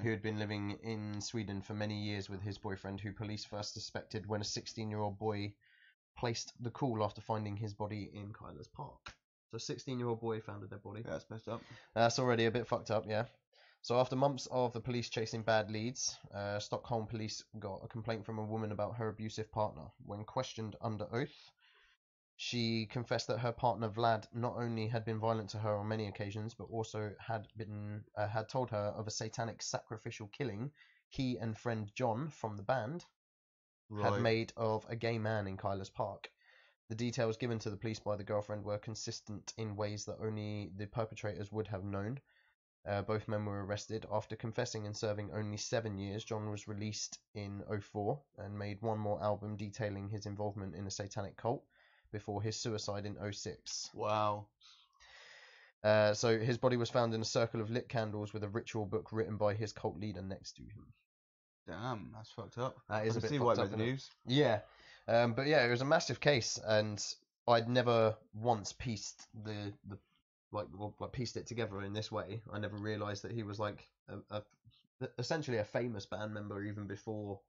who had been living in Sweden for many years with his boyfriend, who police first suspected when a 16-year-old boy placed the call after finding his body in Kailas Park. So a 16-year-old boy found a dead body. Yeah, that's messed up. That's already a bit fucked up, yeah. So after months of the police chasing bad leads, Stockholm police got a complaint from a woman about her abusive partner. When questioned under oath, she confessed that her partner Vlad not only had been violent to her on many occasions, but also had told her of a satanic sacrificial killing he and friend John from the band had made of a gay man in Kailas Park. The details given to the police by the girlfriend were consistent in ways that only the perpetrators would have known. Both men were arrested. After confessing and serving only 7 years, John was released in 2004 and made one more album detailing his involvement in a satanic cult before his suicide in 2006. Wow. So his body was found in a circle of lit candles with a ritual book written by his cult leader next to him. Damn, that's fucked up. That is a bit fucked fucked up. up, isn't it? Yeah. But yeah, it was a massive case, and I'd never once pieced pieced it together in this way. I never realised that he was like essentially a famous band member even before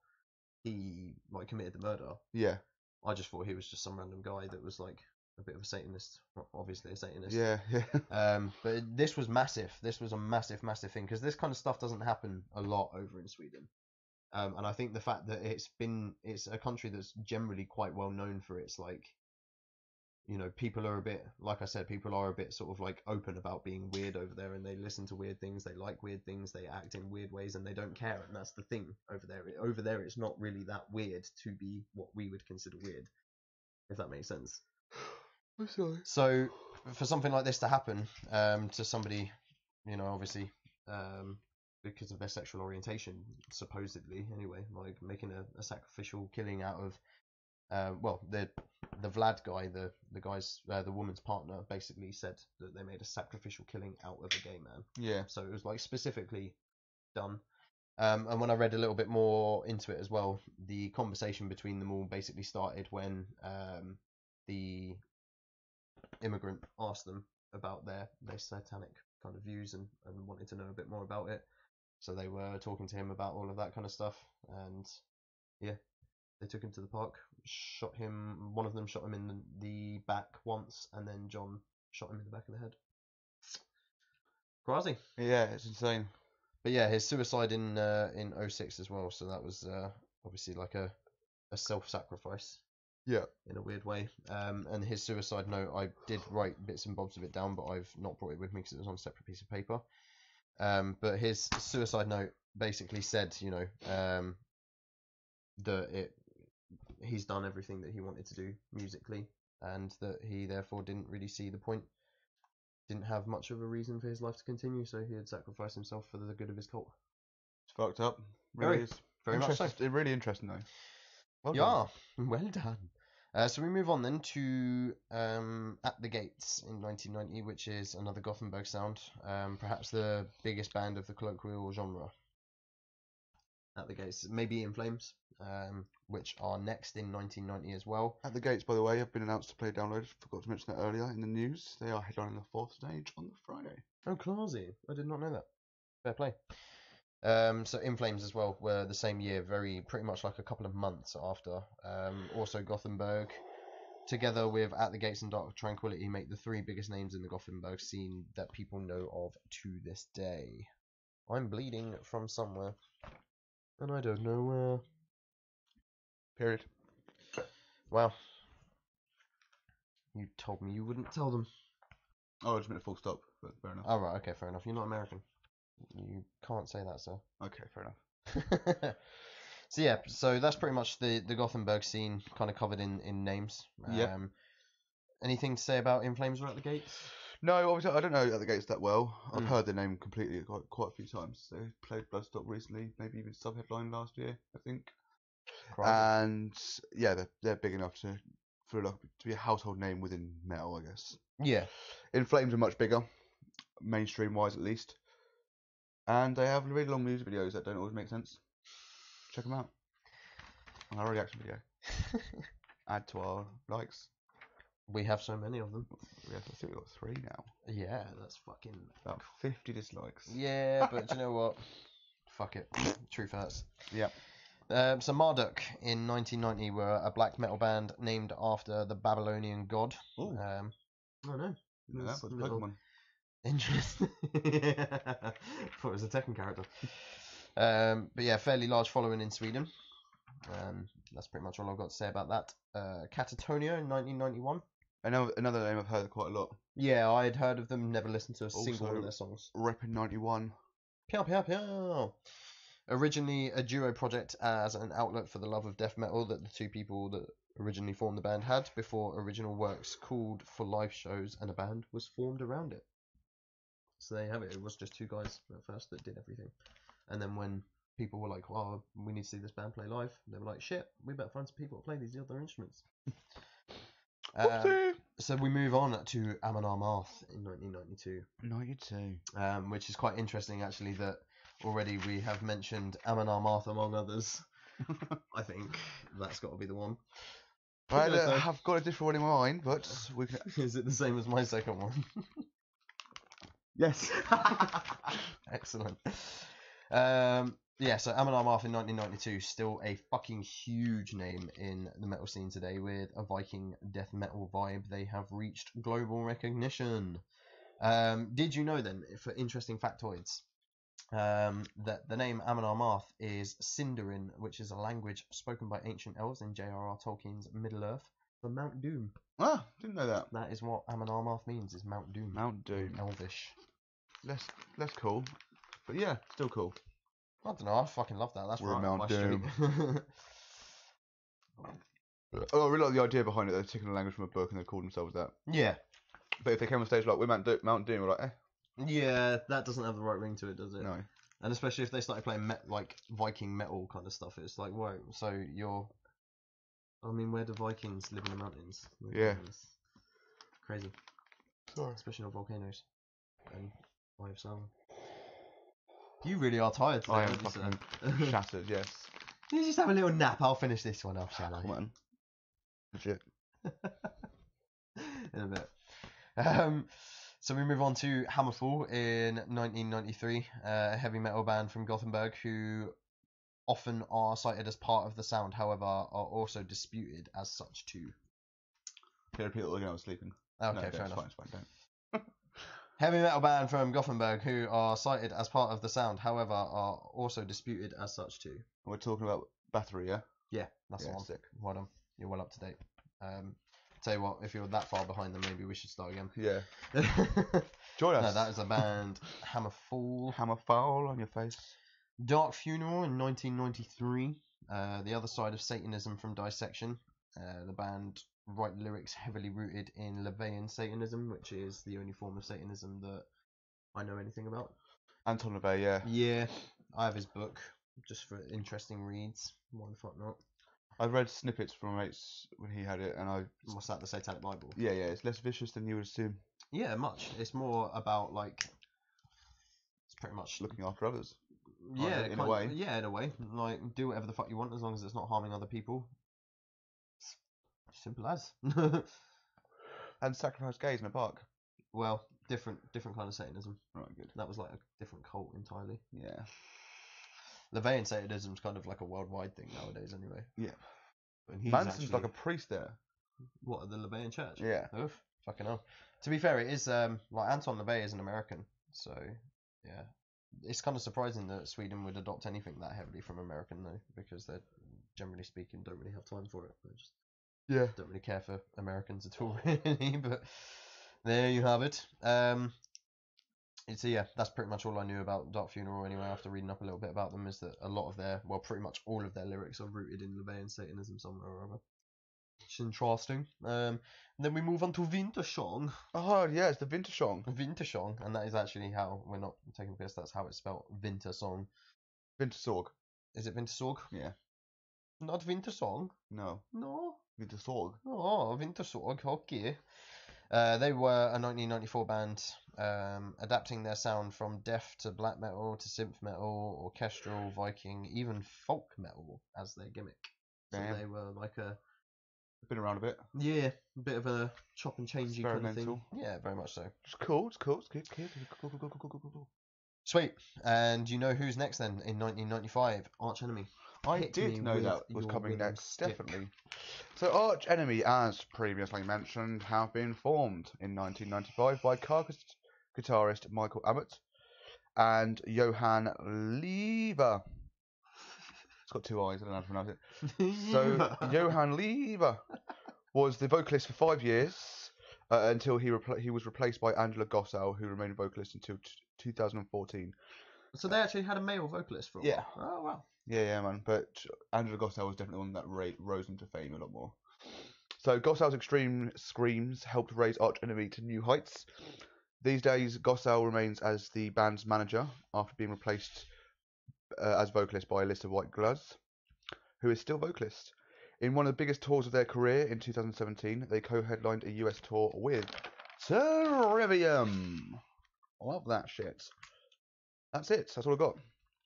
he like committed the murder. Yeah. I just thought he was just some random guy that was like a bit of a Satanist, obviously a Satanist. Yeah, yeah. But this was massive. This was a massive, massive thing because this kind of stuff doesn't happen a lot over in Sweden. And I think the fact that it's a country that's generally quite well known for its like, you know, people are a bit, like I said, people are a bit sort of like open about being weird over there, and they listen to weird things, they like weird things, they act in weird ways, and they don't care. And that's the thing over there. Over there, it's not really that weird to be what we would consider weird, if that makes sense. I'm sorry. So for something like this to happen to somebody, you know, obviously because of their sexual orientation, supposedly anyway, like making a sacrificial killing out of the Vlad guy, the guy's the woman's partner, basically said that they made a sacrificial killing out of a gay man. Yeah. So it was like specifically done. And when I read a little bit more into it as well, the conversation between them all basically started when the immigrant asked them about their satanic kind of views and wanted to know a bit more about it. So they were talking to him about all of that kind of stuff, and yeah, they took him to the park, shot him. One of them shot him in the back once, and then John shot him in the back of the head. Crazy. Yeah, it's insane. But yeah, his suicide in 06 as well. So that was obviously like a self-sacrifice. Yeah. In a weird way. And his suicide note, I did write bits and bobs of it down, but I've not brought it with me because it was on a separate piece of paper. But his suicide note basically said, you know, that he's done everything that he wanted to do musically, and that he therefore didn't really see the point, didn't have much of a reason for his life to continue, so he had sacrificed himself for the good of his cult. It's fucked up. Really is. Very much so. Really interesting though. Well done. So we move on then to At the Gates in 1990, which is another Gothenburg sound, perhaps the biggest band of the colloquial genre. At the Gates, maybe In Flames, which are next in 1990 as well. At the Gates, by the way, have been announced to play downloaded. Forgot to mention that earlier in the news. They are headlining the 4th stage on the Friday. Oh, classy. I did not know that. Fair play. So In Flames as well were the same year, pretty much like a couple of months after. Also Gothenburg, together with At the Gates and Dark Tranquillity, make the three biggest names in the Gothenburg scene that people know of to this day. I'm bleeding from somewhere, and I don't know where. Period. Well, you told me you wouldn't tell them. Oh, I just meant a full stop, but fair enough. Oh, right, okay, fair enough. You're not American. You can't say that, sir. Okay, fair enough. So yeah, so that's pretty much the Gothenburg scene kind of covered in names. Yeah. Anything to say about In Flames or At the Gates? No, obviously I don't know At the Gates that well. I've heard the name completely quite a few times. They played Bloodstock recently, maybe even sub-headline last year, I think. Crazy. And yeah, they're big enough to be a household name within metal, I guess. Yeah. In Flames are much bigger, mainstream wise at least. And they have really long music videos that don't always make sense. Check them out on our reaction video. Add to our likes. We have so many of them. I think we've got 3 now. Yeah, that's fucking... About 50 dislikes. Yeah, but do you know what? Fuck it. Truth hurts. Yeah. So Marduk in 1990 were a black metal band named after the Babylonian god. Oh. I don't know. Yeah, that was Pokemon. Interesting. Thought it was a Tekken character. But yeah, fairly large following in Sweden. That's pretty much all I've got to say about that. Catatonia in 1991. Another name I've heard quite a lot. Yeah, I'd heard of them, never listened to a single one of their songs. Reppin' 91. Pow, pow, pow. Originally a duo project as an outlet for the love of death metal that the two people that originally formed the band had before original works called for live shows and a band was formed around it. So there you have it. It was just two guys at first that did everything. And then when people were like, oh, we need to see this band play live, they were like, shit, we better find some people to play these other instruments. So we move on to Amon Amarth in 1992. 92. Which is quite interesting, actually, that already we have mentioned Amon Amarth among others. I think that's got to be the one. I've got a different one in mind, but we can. Is it the same as my second one? Yes. Excellent. Yeah, so Amon Amarth in 1992, still a fucking huge name in the metal scene today with a Viking death metal vibe. They have reached global recognition. Did you know then, for interesting factoids, that the name Amon Amarth is Sindarin, which is a language spoken by ancient elves in J.R.R. Tolkien's Middle-earth for Mount Doom. Ah, didn't know that. That is what Amon Amarth means, is Mount Doom. Mount Doom. Elvish. Less cool. But yeah, still cool. I don't know, I fucking love that. That's We're right Mount up my street. Oh, I really like the idea behind it. They're taking a language from a book and they call themselves that. Yeah. But if they came on stage like, we're Mount Doom, we're like, eh. Yeah, that doesn't have the right ring to it, does it? No. And especially if they started playing like Viking metal kind of stuff, it's like, whoa, so you're... I mean, where do Vikings live in the mountains? Yeah. Crazy. Sorry. Especially not volcanoes. And Eye of Sauron. You really are tired today, I am aren't you, fucking sir? shattered, yes. You just have a little nap, I'll finish this one off, shall I? Come on. Legit. In a bit. So we move on to Hammerfall in 1993, a heavy metal band from Gothenburg who often are cited as part of the sound, however, are also disputed as such too. Can you repeat it again? I was sleeping. Okay, no, fair enough. It's fine, don't. Heavy metal band from Gothenburg who are cited as part of the sound, however, are also disputed as such too. We're talking about Battery, yeah? Yeah, that's the one. Sick. Well done. You're well up to date. Tell you what, if you're that far behind, then maybe we should start again. Yeah. Join us. No, that is a band, Hammerfall. Hammerfall on your face. Dark Funeral in 1993. The Other Side of Satanism from Dissection. The band write lyrics heavily rooted in LaVeyan Satanism, which is the only form of Satanism that I know anything about. Anton LaVey, yeah. Yeah, I have his book, just for interesting reads. Why the fuck not? I've read snippets from mates when he had it, and What's that, the Satanic Bible? Yeah, it's less vicious than you would assume. Yeah, much. It's more about, like... It's pretty much... looking after others. Yeah, in a way. Yeah, in a way. Like, do whatever the fuck you want as long as it's not harming other people. Simple as. And sacrifice gays in a park. Well, different kind of Satanism. Right, good. That was like a different cult entirely. Yeah. LaVeyan Satanism is kind of like a worldwide thing nowadays, anyway. Yeah. And he's Manson's actually... like a priest there. What, at the LaVeyan Church? Yeah. Oof, fucking hell. To be fair, it is like Anton LaVey is an American, so yeah. It's kind of surprising that Sweden would adopt anything that heavily from American though, because they generally speaking don't really have time for it. They just don't really care for Americans at all, really. But there you have it. So yeah, that's pretty much all I knew about Dark Funeral anyway. After reading up a little bit about them, is that a lot of their, well, pretty much all of their lyrics are rooted in LaVeyan Satanism somewhere or other. It's interesting. Then we move on to Wintersong. Oh yeah, it's the Wintersong. Wintersong, and that is actually how, we're not taking the piss, that's how it's spelled. Wintersong. Wintersorg. Is it Wintersorg? Yeah. Not Wintersong? No. No. Wintersorg. Oh, Wintersorg, okay. They were a 1994 band, adapting their sound from death to black metal to synth metal, orchestral, Viking, even folk metal as their gimmick. So Damn. they were like a... Been around a bit. Yeah, a bit of a chop and changey kind of thing. Experimental. Yeah, very much so. It's cool. It's cool. It's cool. Sweet. And you know who's next then in 1995? Arch Enemy. I did know that was coming next, stick. definitely. So Arch Enemy, as previously mentioned, have been formed in 1995 by Carcass guitarist Michael Abbott and Johan Lever. It's got two eyes, I don't know how to pronounce it. So Johan Lever was the vocalist for 5 years until he was replaced by Angela Gossow, who remained vocalist until 2014. So they actually had a male vocalist for a while? Oh, wow. Yeah, man. But Angela Gossow was definitely one that rose into fame a lot more. So Gossow's extreme screams helped raise Arch Enemy to new heights. These days, Gossow remains as the band's manager after being replaced as vocalist by Alyssa White-Gluz, who is still vocalist. In one of the biggest tours of their career in 2017, they co-headlined a US tour with Cerevium. I love that shit. That's it. That's all I got.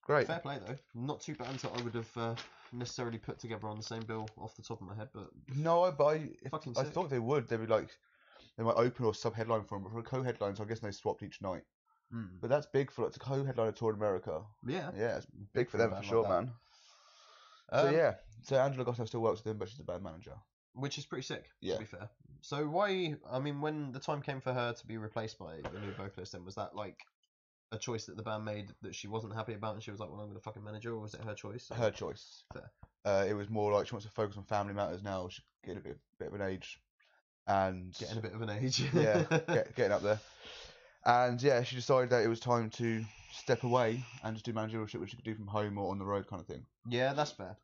Great. Fair play though. Not two bands that I would have necessarily put together on the same bill off the top of my head, but No, I fucking I sick. thought they would. They'd be like, they might open or sub-headline for them, but for a co-headline, so I guess they swapped each night. But that's big for like to co-headline a tour in America. Yeah, Yeah, it's big for a them for band sure, like that. man. So yeah, so Angela Gotto still works with them, but she's a band manager. Which is pretty sick, Yeah. to be fair. So why? I mean, when the time came for her to be replaced by the new vocalist, then was that like a choice that the band made that she wasn't happy about, and she was like, "Well, I'm going to fucking manage her," or was it her choice? Or... Her choice. Fair. It was more like she wants to focus on family matters now. She's getting a bit of an age, and Getting a bit of an age. yeah, getting up there. And yeah, she decided that it was time to step away and just do managerial shit, which she could do from home or on the road, kind of thing. Yeah, that's fair.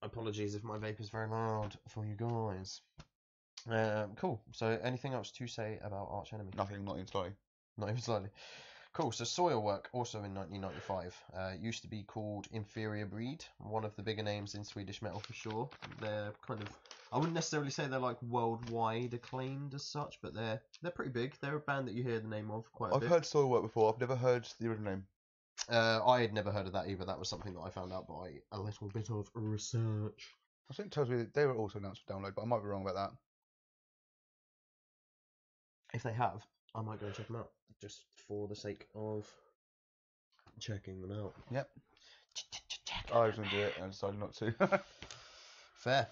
Apologies if my vape is very loud for you guys. Cool. So, anything else to say about Arch Enemy? Nothing, not even slightly. Not even slightly. Cool. So, Soilwork, also in 1995, used to be called Inferior Breed, one of the bigger names in Swedish metal for sure. They're kind of, I wouldn't necessarily say they're like worldwide acclaimed as such, but they're pretty big. They're a band that you hear the name of quite a bit. I've heard Soilwork before. I've never heard the original name. I had never heard of that either. That was something that I found out by a little bit of research. I think it tells me that they were also announced for download, but I might be wrong about that. If they have, I might go and check them out, just for the sake of checking them out. Yep. I was going to do it and I decided not to. Fair.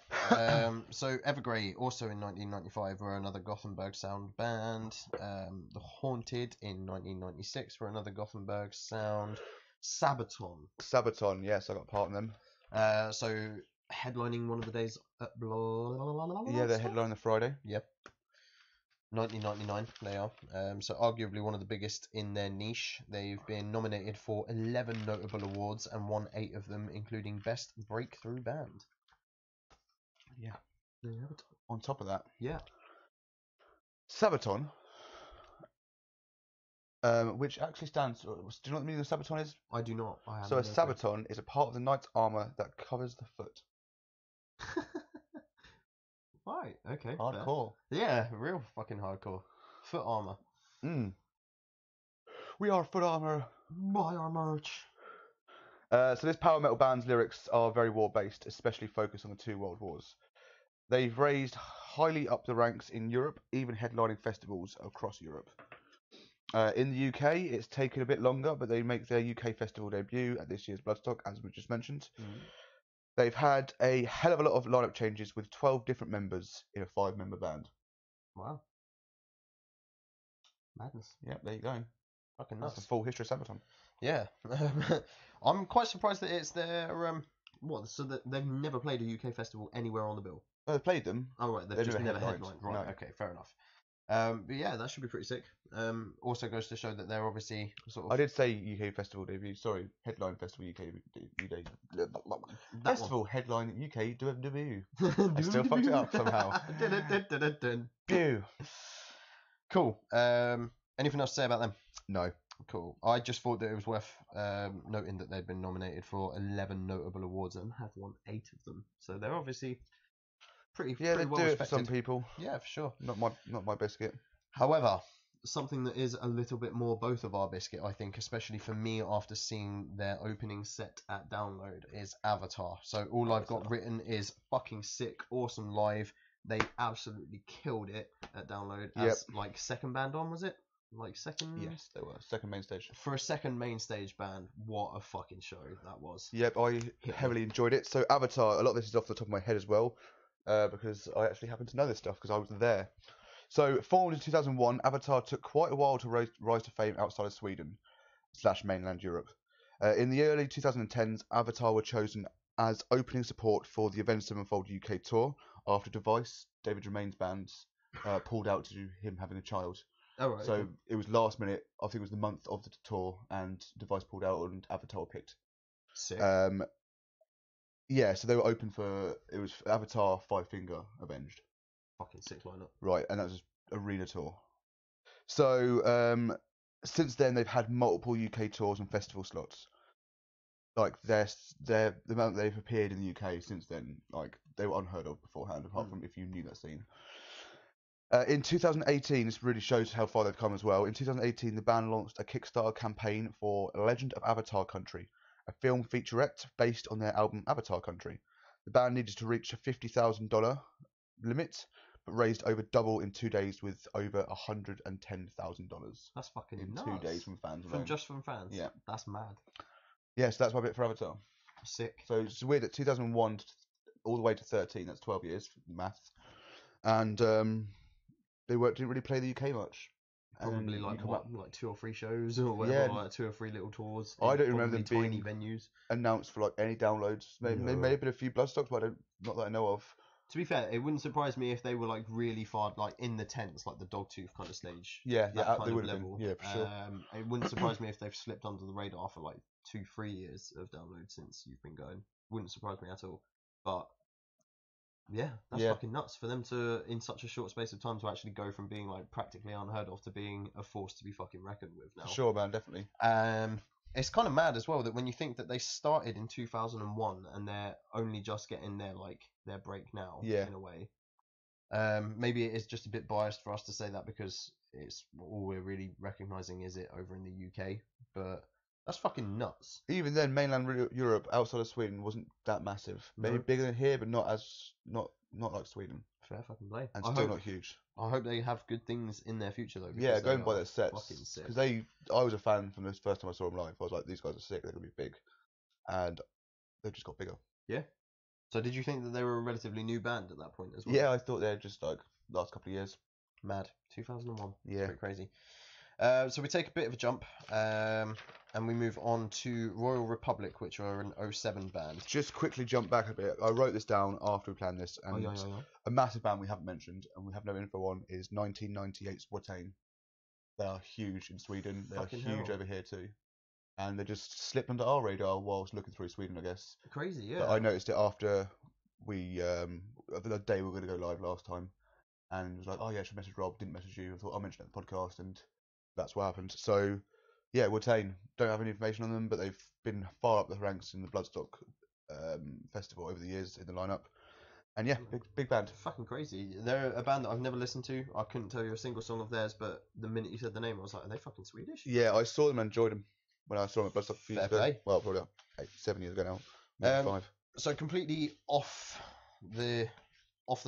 So Evergrey, also in 1995, were another Gothenburg sound band. The Haunted in 1996 were another Gothenburg sound. Sabaton. Sabaton, yes, I got part in them. So headlining one of the days at Yeah, they're headlining the Friday. Yep. 1999, they are. So arguably one of the biggest in their niche. They've been nominated for 11 notable awards and won 8 of them, including Best Breakthrough Band. Yeah. There you have it. On top of that. Yeah. Sabaton, which actually stands... Do you know what the meaning of Sabaton is? I do not. So a Sabaton is a part of the knight's armour that covers the foot. Right, okay. Hardcore. Fair. Yeah, real fucking hardcore. Foot armour. We are foot armour. Buy our merch. So this power metal band's lyrics are very war-based, especially focused on the 2 world wars. They've raised highly up the ranks in Europe, even headlining festivals across Europe. In the UK, it's taken a bit longer, but they make their UK festival debut at this year's Bloodstock, as we just mentioned. They've had a hell of a lot of lineup changes with 12 different members in a 5-member band. Wow. Madness. Yep, there you go. Fucking nuts. That's the full history of Sabaton. Yeah. I'm quite surprised that it's their so that they've never played a UK festival anywhere on the bill. They played them. Oh right, they've just never headlined. Right, okay, fair enough. But yeah, that should be pretty sick. Also goes to show that they're obviously sort of... I did say UK festival debut. Sorry, headline festival UK festival headline UK debut. I still fucked it up somehow. Pew. Cool. Anything else to say about them? No. Cool. I just thought that it was worth noting that they've been nominated for 11 notable awards and have won 8 of them. So they're obviously pretty they well do respected. it for some people. Yeah, for sure. Not my biscuit. However, something that is a little bit more both of our biscuit, I think, especially for me after seeing their opening set at Download, is Avatar. So all I've got written is fucking sick, awesome live. They absolutely killed it at Download as like second band on, was it? Like second? Yes, they were. Second main stage. For a second main stage band, what a fucking show that was. Yep, I heavily enjoyed it. So Avatar, a lot of this is off the top of my head as well, because I actually happen to know this stuff because I was there. So formed in 2001, Avatar took quite a while to rise to fame outside of Sweden / mainland Europe. In the early 2010s, Avatar were chosen as opening support for the Avenged Sevenfold UK tour after Device, David Germain's band, pulled out due to him having a child. Oh, right, so it was last minute. I think it was the month of the tour, and Device pulled out, and Avatar were picked. Sick. Yeah, so they were open for it was Avatar, Five Finger, Avenged. Fucking sick lineup. Right, and that was arena tour. So since then they've had multiple UK tours and festival slots. Like the amount they've appeared in the UK since then, like they were unheard of beforehand, apart from if you knew that scene. In 2018, this really shows how far they've come as well. In 2018, the band launched a Kickstarter campaign for Legend of Avatar Country, a film featurette based on their album Avatar Country. The band needed to reach a $50,000 limit, but raised over double in 2 days with over $110,000 That's fucking in nuts. 2 days from fans alone. From fans. Yeah. That's mad. Yeah, so that's my bit for Avatar. Sick. So it's weird that 2001 all the way to 13, that's 12 years, maths. And didn't really play the UK much. Probably And like 2 or 3 shows or whatever, Yeah. like 2 or 3 little tours. I in don't remember probably them tiny being venues. announced for like any downloads. Maybe No. maybe a few Bloodstocks, but not that I know of. To be fair, it wouldn't surprise me if they were like really far, like in the tents, like the Dogtooth kind of stage. Yeah, that yeah, kind they of would have level. been. Yeah, for sure. It wouldn't surprise me if they've slipped under the radar for like 2-3 years of downloads since you've been going. Wouldn't surprise me at all. But yeah, that's fucking nuts for them to, in such a short space of time, to actually go from being like practically unheard of to being a force to be fucking reckoned with now. For sure, man, definitely. It's kind of mad as well that when you think that they started in 2001 and they're only just getting their break now, Yeah. in a way. Maybe it is just a bit biased for us to say that because it's all we're really recognizing is it over in the UK, but that's fucking nuts. Even then, mainland Europe outside of Sweden wasn't that massive. Maybe No. bigger than here, but not like Sweden. Fair fucking play. And still not huge. I hope they have good things in their future though. Yeah, going by their sets. Fucking sick. Because I was a fan from the first time I saw them live. I was like, these guys are sick. They're gonna be big, and they've just got bigger. Yeah. So did you think that they were a relatively new band at that point as well? Yeah, I thought they're just like last couple of years. Mad. 2001. Yeah. Pretty crazy. So we take a bit of a jump, and we move on to Royal Republic, which are an 07 band. Just quickly jump back a bit. I wrote this down after we planned this, and yeah. a massive band we haven't mentioned and we have no info on is 1998's Watain. They are huge in Sweden. They Fucking are huge hell. over here too, and they just slipped under our radar whilst looking through Sweden, I guess. Crazy, yeah. But I noticed it after we the day we were going to go live last time, and was like, oh yeah, I should message Rob. Didn't message you. I thought I'll mention it in the podcast, and that's what happened. So yeah, Watain, don't have any information on them, but they've been far up the ranks in the Bloodstock festival over the years in the lineup. And yeah, big band. Fucking crazy. They're a band that I've never listened to. I couldn't tell you a single song of theirs, but the minute you said the name, I was like, are they fucking Swedish? Yeah, I saw them and enjoyed them when I saw them at Bloodstock a few years ago. Fair play. Well, probably 7 years ago now. Maybe 5. So completely off the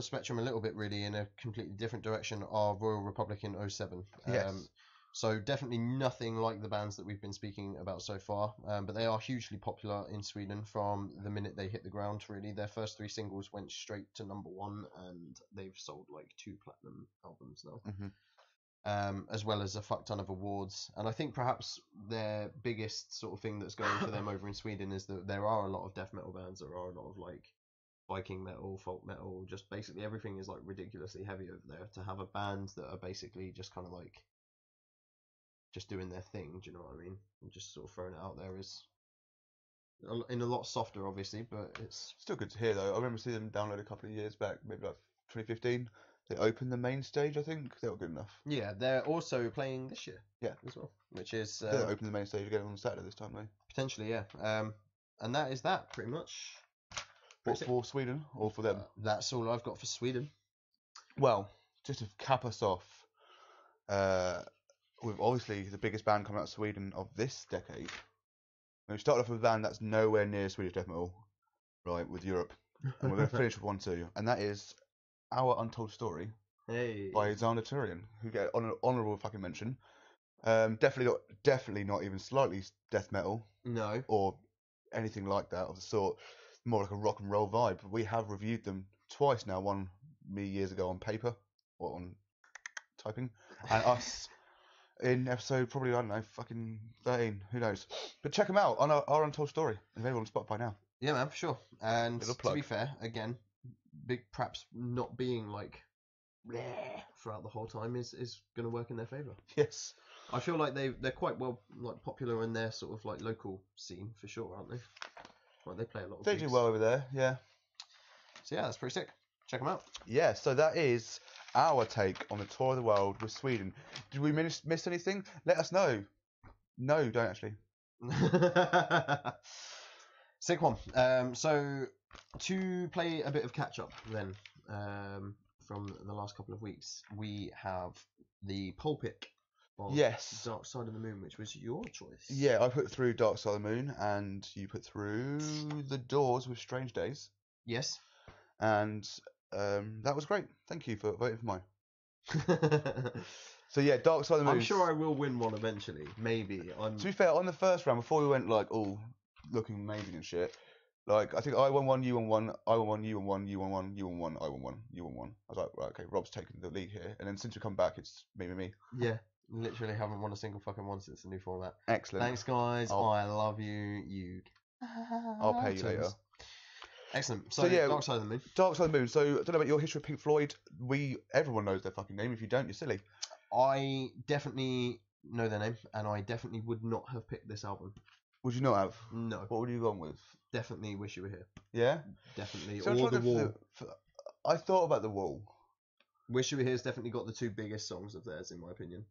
spectrum a little bit, really, in a completely different direction, are Royal Republic in 07. Yes. So definitely nothing like the bands that we've been speaking about so far, but they are hugely popular in Sweden from the minute they hit the ground, really. Their first 3 singles went straight to #1, and they've sold like 2 platinum albums now. Mm-hmm. As well as a fuck ton of awards. And I think perhaps their biggest sort of thing that's going for them over in Sweden is that there are a lot of death metal bands, there are a lot of like Viking metal, folk metal, just basically everything is like ridiculously heavy over there. To have a band that are basically just kind of like just doing their thing, do you know what I mean? And just sort of throwing it out there is in a lot softer, obviously, but it's still good to hear though. I remember seeing them download a couple of years back, maybe like 2015. They opened the main stage, I think. They were good enough. Yeah, they're also playing this year. Yeah, as well, which is they opened the main stage again on Saturday this time, though. Potentially, yeah. And that is that pretty much. What for Sweden or for them? That's all I've got for Sweden. Well, just to cap us off, with obviously the biggest band coming out of Sweden of this decade. We started off with a band that's nowhere near Swedish death metal, right, with Europe. And we're going to finish with one too. And that is Our Untold Story by Xander Turian, who get an honourable fucking mention. Definitely not even slightly death metal. No. Or anything like that of the sort. More like a rock and roll vibe. We have reviewed them twice now. One me years ago on paper or on typing, and us in episode probably, I don't know, fucking 13. Who knows? But check them out on our Untold Story. Available on Spotify now. Yeah, man, for sure. And to be fair, again, big perhaps not being like throughout the whole time is going to work in their favour. Yes. I feel like they're quite well like popular in their sort of like local scene for sure, aren't they? Like they play a lot of They do well over there, yeah. So yeah, that's pretty sick. Check them out. Yeah, so that is our take on the tour of the world with Sweden. Did we miss anything? Let us know. No, don't actually. Sick one. So to play a bit of catch up then, from the last couple of weeks, we have the poll pick of Yes. Dark Side of the Moon, which was your choice. Yeah, I put through Dark Side of the Moon, and you put through The Doors with Strange Days. Yes. And that was great. Thank you for voting for mine. So yeah, Dark Side of the Moon. I'm sure I will win one eventually. Maybe. To be fair, on the first round, before we went like all looking amazing and shit, like I think I won one, you won one, I won one, you won one, you won one, you won one, I won one, you won one. I was like, right, okay, Rob's taking the lead here. And then since we come back, it's me. Yeah. Literally haven't won a single fucking one since the new format. Excellent. Thanks, guys. I love you. You. I'll pay you later. Excellent. So yeah, Dark Side of the Moon. Dark Side of the Moon. So I don't know about your history of Pink Floyd. Everyone knows their fucking name. If you don't, you're silly. I definitely know their name, and I definitely would not have picked this album. Would you not have? No. What would you have gone with? Definitely Wish You Were Here. Yeah? Definitely. So or The Wall. I thought about The Wall. Wish You Were Here's definitely got the two biggest songs of theirs, in my opinion.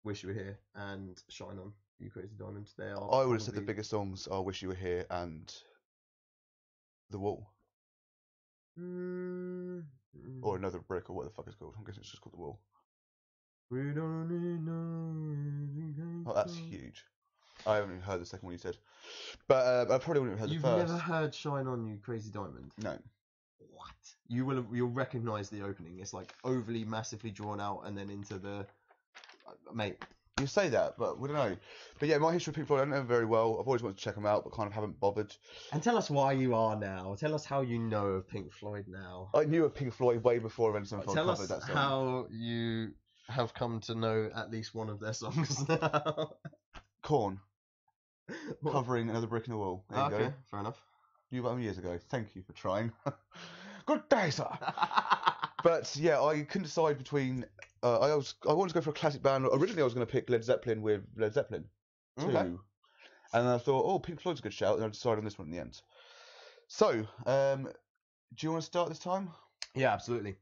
Wish You Were Here and Shine On, You Crazy Diamond. They are. I would have said the biggest songs are Wish You Were Here and The Wall. Or Another Brick, or what the fuck it's called. I'm guessing it's just called The Wall. We don't need no. Oh, that's huge. I haven't even heard the second one you said. But I probably wouldn't have heard You've the first. You've never heard Shine On, You Crazy Diamond? No. What? You'll recognise the opening. It's like overly massively drawn out and then into the... Mate. You say that, but we don't know. But yeah, my history of Pink Floyd, I don't know them very well. I've always wanted to check them out, but kind of haven't bothered. And tell us why you are now. Tell us how you know of Pink Floyd now. I knew of Pink Floyd way before Ren Sevenfold covered that song. Tell us how you have come to know at least one of their songs now. Korn. Covering Another Brick in the Wall. There you go. Fair enough. You about years ago. Thank you for trying. Good day, sir. But yeah, I couldn't decide between. I wanted to go for a classic band. Originally, I was going to pick Led Zeppelin with Led Zeppelin 2. Okay. And I thought, oh, Pink Floyd's a good shout, and I decided on this one in the end. So, do you want to start this time? Yeah, absolutely.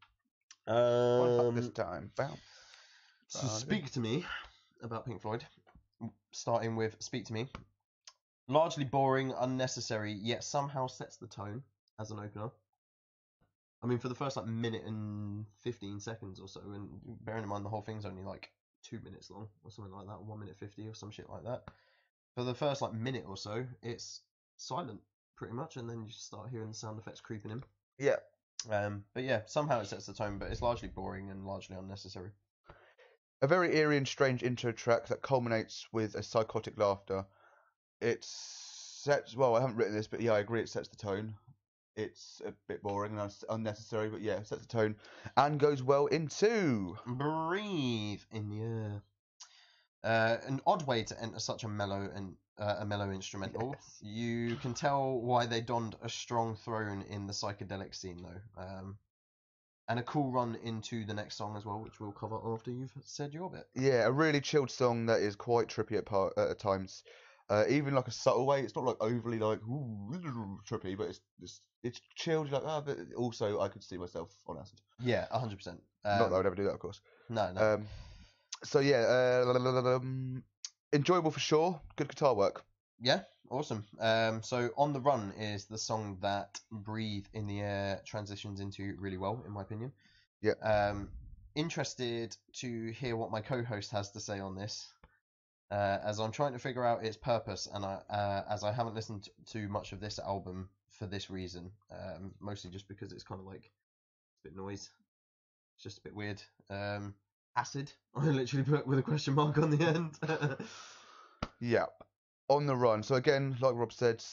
This time, bam. So, Speak to Me about Pink Floyd. Starting with Speak to Me. Largely boring, unnecessary, yet somehow sets the tone as an opener. I mean, for the first minute and 15 seconds or so, and bearing in mind the whole thing's only 2 minutes long or something like that, 1 minute 50 or some shit like that. For the first minute or so, it's silent pretty much, and then you start hearing the sound effects creeping in. Yeah. But yeah, somehow it sets the tone, but it's largely boring and largely unnecessary. A very eerie and strange intro track that culminates with a psychotic laughter. It sets. Well, I haven't written this, but yeah, I agree. It sets the tone. It's a bit boring and unnecessary, but yeah, it sets the tone and goes well into Breathe in the Air. An odd way to enter such a mellow instrumental. Yes. You can tell why they donned a strong throne in the psychedelic scene, though. And a cool run into the next song as well, which we'll cover after you've said your bit. Yeah, a really chilled song that is quite trippy at times. Even a subtle way. It's not overly trippy, but it's chilled. You're but also I could see myself on acid. Yeah, 100%. Not that I would ever do that, of course. No. So yeah, enjoyable for sure. Good guitar work. Yeah, awesome. So On the Run is the song that Breathe in the Air transitions into really well, in my opinion. Yeah. Interested to hear what my co-host has to say on this. As I'm trying to figure out its purpose, and as I haven't listened to much of this album for this reason, mostly just because it's kind of a bit noise. It's just a bit weird. Acid, I literally put with a question mark on the end. Yeah, On the Run. So again, like Rob said,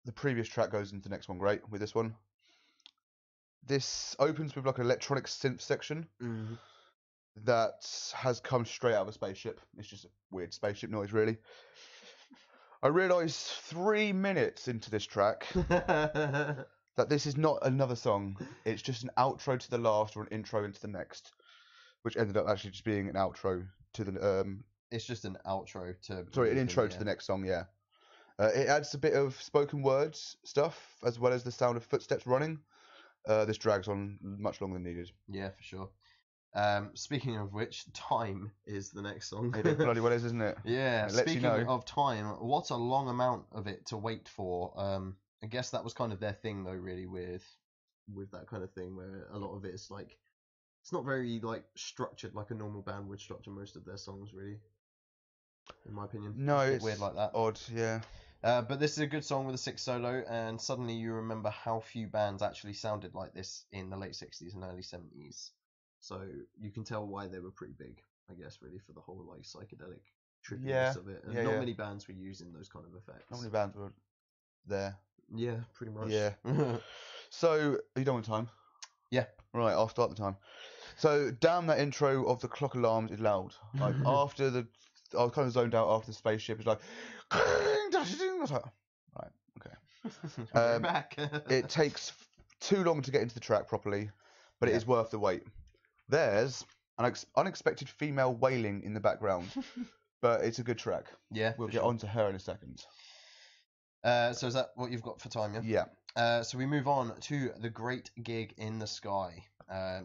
the previous track goes into the next one great with this one. This opens with an electronic synth section. Mm-hmm. That has come straight out of a spaceship. It's just a weird spaceship noise, really. I realised 3 minutes into this track that this is not another song. It's just an outro to the last or an intro into the next, which ended up actually just being an outro to the. It's just an outro to. Sorry, an intro to the next song. Yeah. It adds a bit of spoken words stuff as well as the sound of footsteps running. This drags on much longer than needed. Yeah, for sure. Speaking of which, Time is the next song. It bloody well is, isn't it? Yeah, speaking of time, what a long amount of it to wait for. I guess that was kind of their thing, though, really, with with that kind of thing, where a lot of it is like it's not very like structured like a normal band would structure most of their songs, really. In my opinion, No, it's a bit it's weird like that. odd, yeah. But this is a good song with a 6 solo, and suddenly you remember how few bands actually sounded like this in the late 60s and early 70s. So you can tell why they were pretty big, I guess, really, for the whole like psychedelic trippiness of it. And not many bands were using those kind of effects. Not many bands were there. Yeah, pretty much. Yeah. So, are you done with time? Yeah. Right, I'll start the time. So, damn, that intro of the clock alarms is loud. Like, after the... I was kind of zoned out after the spaceship. It's like... I was like, right, okay. We're back. It takes too long to get into the track properly, but it is worth the wait. There's an unexpected female wailing in the background, but it's a good track. Yeah, we'll get on to her in a second. So is that what you've got for time? Yeah. So we move on to The Great Gig in the Sky.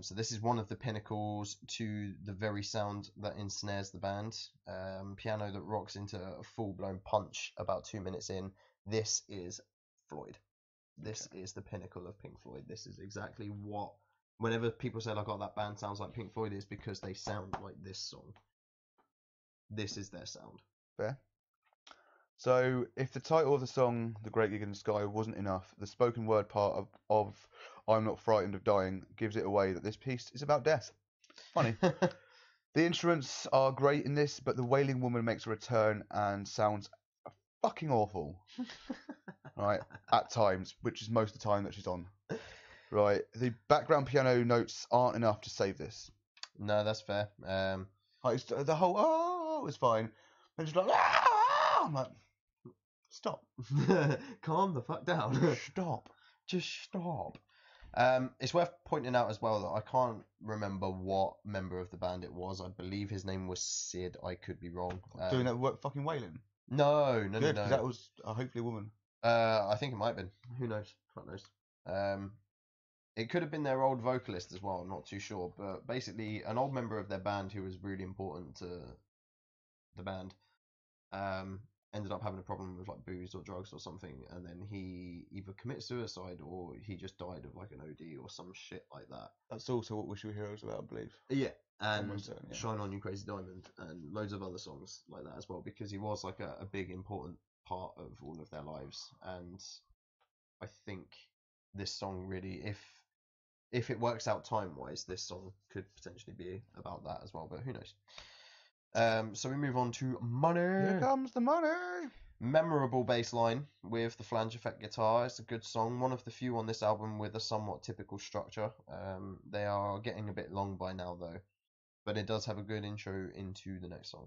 So this is one of the pinnacles to the very sound that ensnares the band. Piano that rocks into a full-blown punch about 2 minutes in. This is Floyd. This is the pinnacle of Pink Floyd. This is exactly what... Whenever people say, like, oh, that band sounds like Pink Floyd, it's because they sound like this song. This is their sound. Fair. So, if the title of the song, The Great Gig in the Sky, wasn't enough, the spoken word part of I'm Not Frightened of Dying gives it away that this piece is about death. Funny. The instruments are great in this, but the wailing woman makes a return and sounds fucking awful. Right, at times, which is most of the time that she's on. Right, the background piano notes aren't enough to save this. No, that's fair. Like, the whole is fine. Then she's like, I'm like, stop. Calm the fuck down. Stop. Just stop. It's worth pointing out as well that I can't remember what member of the band it was. I believe his name was Sid. I could be wrong. Doing that work fucking wailing? No. That was hopefully a woman. I think it might have been. Who knows? Fuck knows. It could have been their old vocalist as well. I'm not too sure. But basically, an old member of their band who was really important to the band ended up having a problem with like booze or drugs or something, and then he either committed suicide or he just died of like an OD or some shit like that. That's also what Wish You Were Heroes about, I believe. Yeah, and certain, yeah. Shine On You Crazy Diamond and loads of other songs like that as well, because he was like a big important part of all of their lives. And I think this song really, if it works out time wise, this song could potentially be about that as well, but who knows. So we move on to Money. Here comes the money. Memorable bass line with the flange effect guitar. It's a good song. One of the few on this album with a somewhat typical structure. They are getting a bit long by now though, but it does have a good intro into the next song.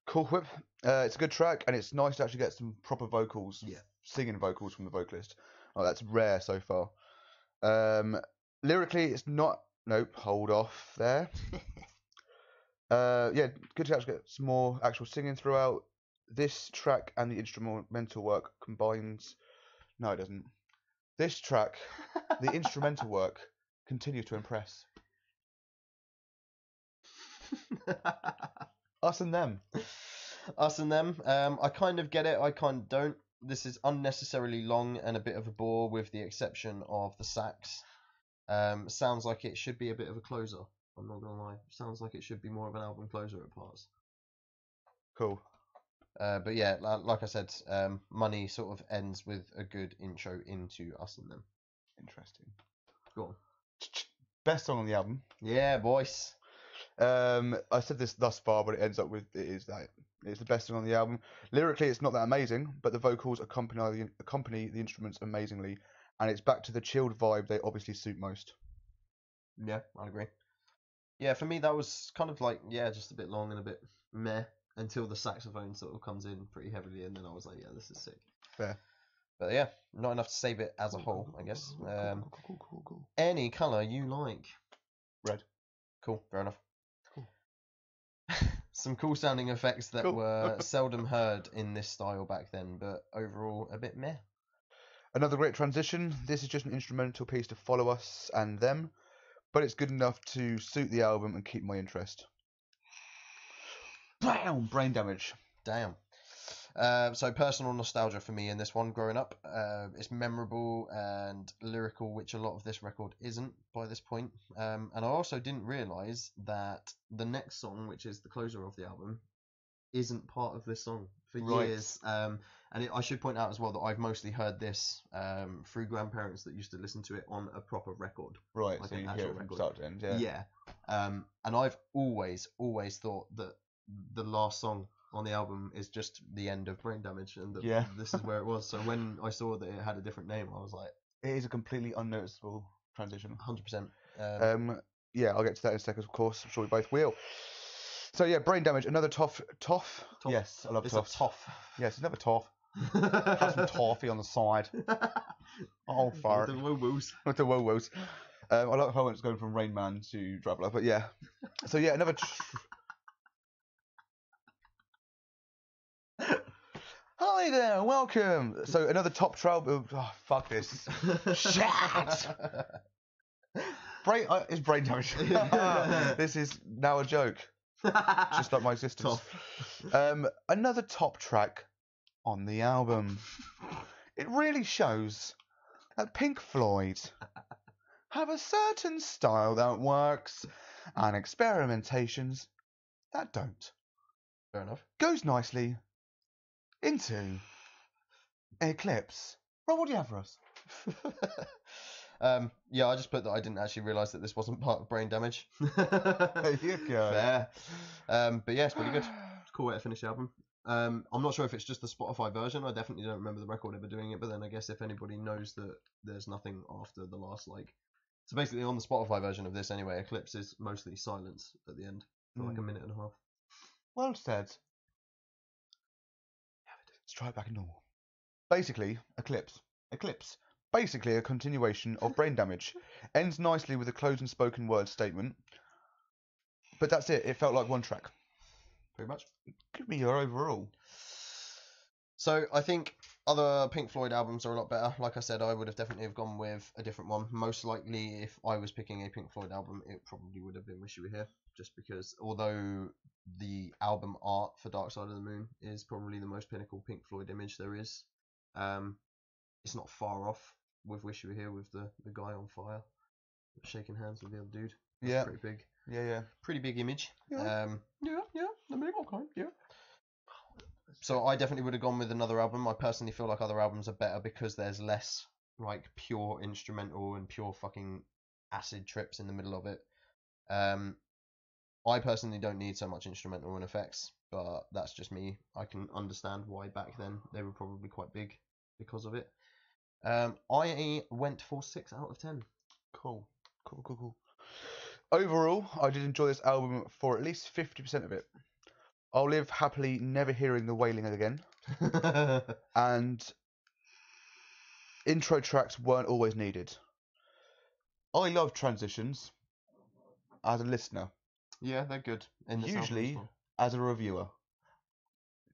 Cool Whip. It's a good track, and it's nice to actually get some proper vocals, singing vocals from the vocalist. Oh, that's rare so far. Lyrically, it's not. Nope, hold off there. Yeah, good to actually get some more actual singing throughout. This track and the instrumental work combines. No, it doesn't. This track, the instrumental work, continues to impress. Us and them. Us and them. I kind of get it. I kind of don't. This is unnecessarily long and a bit of a bore, with the exception of the sax. Sounds like it should be a bit of a closer. I'm not gonna lie. Sounds like it should be more of an album closer at parts. Cool. But yeah, like I said, Money sort of ends with a good intro into Us and Them. Interesting. Go on. Best song on the album. Yeah, boys. I said this thus far, but it ends up with it's the best song on the album. Lyrically, it's not that amazing, but the vocals accompany the instruments amazingly, and it's back to the chilled vibe they obviously suit most. Yeah, I agree. Yeah, for me that was kind of like, just a bit long and a bit meh until the saxophone sort of comes in pretty heavily, and then I was like, yeah, this is sick. Fair. But yeah, not enough to save it as a whole, I guess. Cool. Any colour you like. Red. Cool, fair enough. Cool. Some cool sounding effects that were seldom heard in this style back then, but overall a bit meh. Another great transition. This is just an instrumental piece to follow us and them, but it's good enough to suit the album and keep my interest. Bam! Brain damage. Damn. So personal nostalgia for me in this one growing up. It's memorable and lyrical, which a lot of this record isn't by this point. And I also didn't realise that the next song, which is the closer of the album, isn't part of this song for years. I should point out as well that I've mostly heard this through grandparents that used to listen to it on a proper record. Right, like so an you actual hear it from record. start to end, yeah. And I've always thought that the last song on the album is just the end of Brain Damage, and that this is where it was. So when I saw that it had a different name, I was like, it is a completely unnoticeable transition. 100%. Yeah, I'll get to that in a second, of course. I'm sure we both will. So yeah, Brain Damage, another toff. Yes, I love toff. It's a toff. Yes, another toff. Have some toffee on the side. Oh, fart. With the woo-woos. With the woo-woos. I like how it's going from Rain Man to Traveller, but yeah. So yeah, another... Hi there, welcome. So another top trail. Oh, fuck this. Shit. It's Brain Damage. This is now a joke. Just like my existence. Another top track on the album. It really shows that Pink Floyd have a certain style that works and experimentations that don't. Fair enough. Goes nicely into Eclipse. Rob, what do you have for us? Yeah, I just put that I didn't actually realise that this wasn't part of Brain Damage. There you go. Fair. But yeah, it's pretty good. It's a cool way to finish the album. I'm not sure if it's just the Spotify version. I definitely don't remember the record ever doing it, but then I guess if anybody knows that there's nothing after the last, like... So basically on the Spotify version of this anyway, Eclipse is mostly silence at the end for like a minute and a half. Well said. Let's try it back in normal. Basically, Eclipse. Basically a continuation of Brain Damage. Ends nicely with a closing spoken word statement. But that's it. It felt like one track. Pretty much. Give me your overall. So I think other Pink Floyd albums are a lot better. Like I said, I would have definitely have gone with a different one. Most likely, if I was picking a Pink Floyd album, it probably would have been Wish You Were Here. Just because, although the album art for Dark Side of the Moon is probably the most pinnacle Pink Floyd image there is, it's not far off with Wish You Were Here with the guy on fire shaking hands with the other dude. That's pretty big. Yeah. Pretty big image. Yeah. The big one kind. Yeah. So I definitely would have gone with another album. I personally feel like other albums are better because there's less like pure instrumental and pure fucking acid trips in the middle of it. I personally don't need so much instrumental and effects, but that's just me. I can understand why back then they were probably quite big because of it. I went for 6 out of 10. Cool. Overall, I did enjoy this album for at least 50% of it. I'll live happily never hearing the wailing again. And intro tracks weren't always needed. I love transitions as a listener. Yeah, they're good. Usually as a reviewer.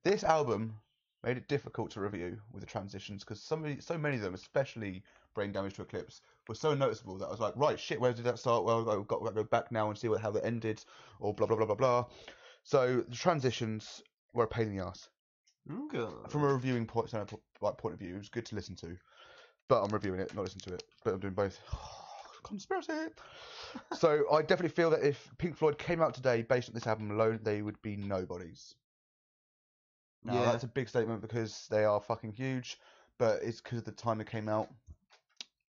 This album made it difficult to review with the transitions because so many of them, especially Brain Damage to Eclipse, were so noticeable that I was like, right, shit, where did that start? Well, I've got to go back now and see how that ended, or blah, blah, blah, blah, blah. So the transitions were a pain in the ass. Okay. From a reviewing point of view, it was good to listen to. But I'm reviewing it, not listening to it. But I'm doing both. Conspiracy! So I definitely feel that if Pink Floyd came out today based on this album alone, they would be nobodies. Now, that's a big statement because they are fucking huge, but it's because of the time they came out.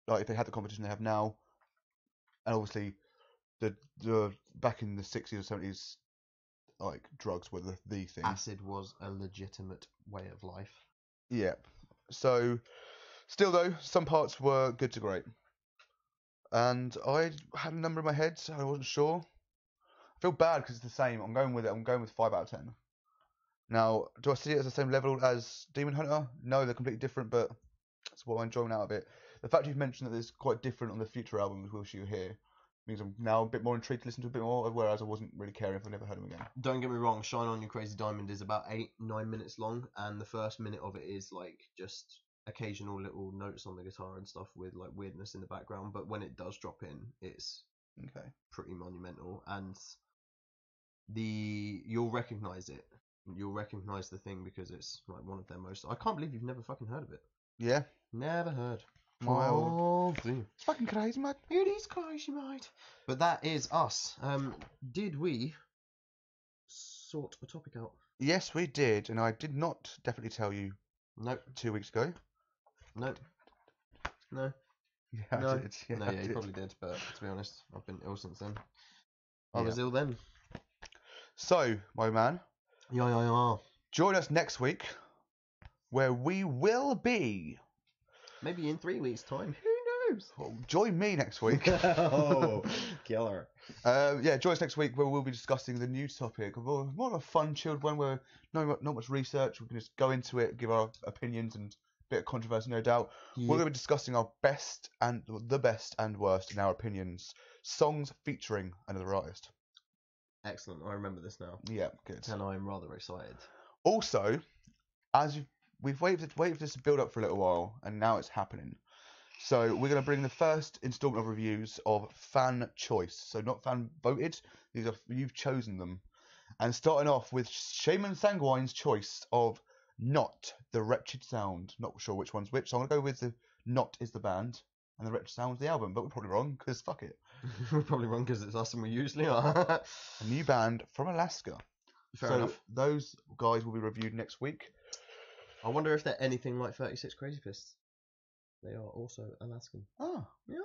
Like, if they had the competition they have now, and obviously, the back in the 60s or 70s, like, drugs were the thing. Acid was a legitimate way of life. Yeah. So, still though, some parts were good to great. And I had a number in my head, so I wasn't sure. I feel bad because it's the same. I'm going with 5 out of 10. Now, do I see it as the same level as Demon Hunter? No, they're completely different, but that's what I'm enjoying out of it. The fact you've mentioned that it's quite different on the future albums, Wish You Were Here, means I'm now a bit more intrigued to listen to a bit more, whereas I wasn't really caring if I never heard them again. Don't get me wrong, Shine On You Crazy Diamond is about 8-9 minutes long, and the first minute of it is like just occasional little notes on the guitar and stuff with like weirdness in the background, but when it does drop in, it's pretty monumental, and you'll recognise it You'll recognise the thing because it's like one of their most. I can't believe you've never fucking heard of it. Yeah. Never heard. Wild. Thing. It's fucking crazy, mate. It is crazy, mate. But that is us. Did we sort a topic out? Yes, we did, and I did not definitely tell you Nope. 2 weeks ago. Nope. No. Yeah, No. I did. Yeah, No, I yeah, you did. probably did, but to be honest, I've been ill since then. I Yeah. was ill then. So, my man, Yeah. join us next week, where we will be. Maybe in 3 weeks' time. Who knows? Well, join me next week. Oh, killer. Yeah, join us next week where we'll be discussing the new topic. More of a fun, chilled one where not much research. We can just go into it, give our opinions, and a bit of controversy, no doubt. Yeah. We're going to be discussing our best and worst, in our opinions, songs featuring another artist. Excellent. I remember this now. Yeah, good. And I'm rather excited. Also, as we've waited for this to build up for a little while, and now it's happening. So we're going to bring the first instalment of reviews of fan choice. So not fan voted. These are you've chosen them. And starting off with Shaman Sanguine's choice of Not the Wretched Sound. Not sure which one's which. So I'm going to go with the Not is the band and the Wretched Sound's the album. But we're probably wrong because fuck it. We're probably wrong because it's us and we usually are. A new band from Alaska. Fair enough. Those guys will be reviewed next week. I wonder if they're anything like 36 Crazy Fists. They are also Alaskan. Oh. Yeah.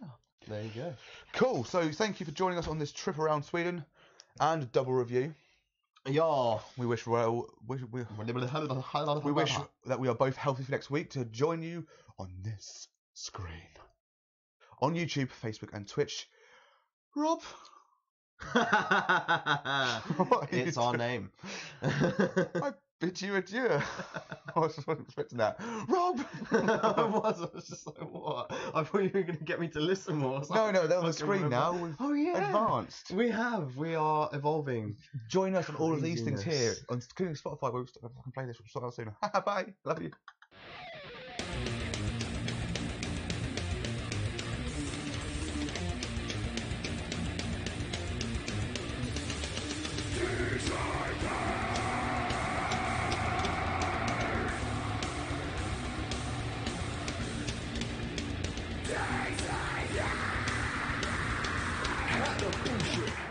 Oh. There you go. Cool. So thank you for joining us on this trip around Sweden and double review. Yeah. We wish we wish that we are both healthy for next week to join you on this screen. On YouTube, Facebook and Twitch. Rob. It's our name. I bid you adieu. I wasn't expecting that. Rob! I was just like, what? I thought you were going to get me to listen more. No, they're on the screen now. We've advanced. We are evolving. Join us on all of these things here Craziness. on Spotify. We'll can play this soon. Bye. Love you. Cut the bullshit.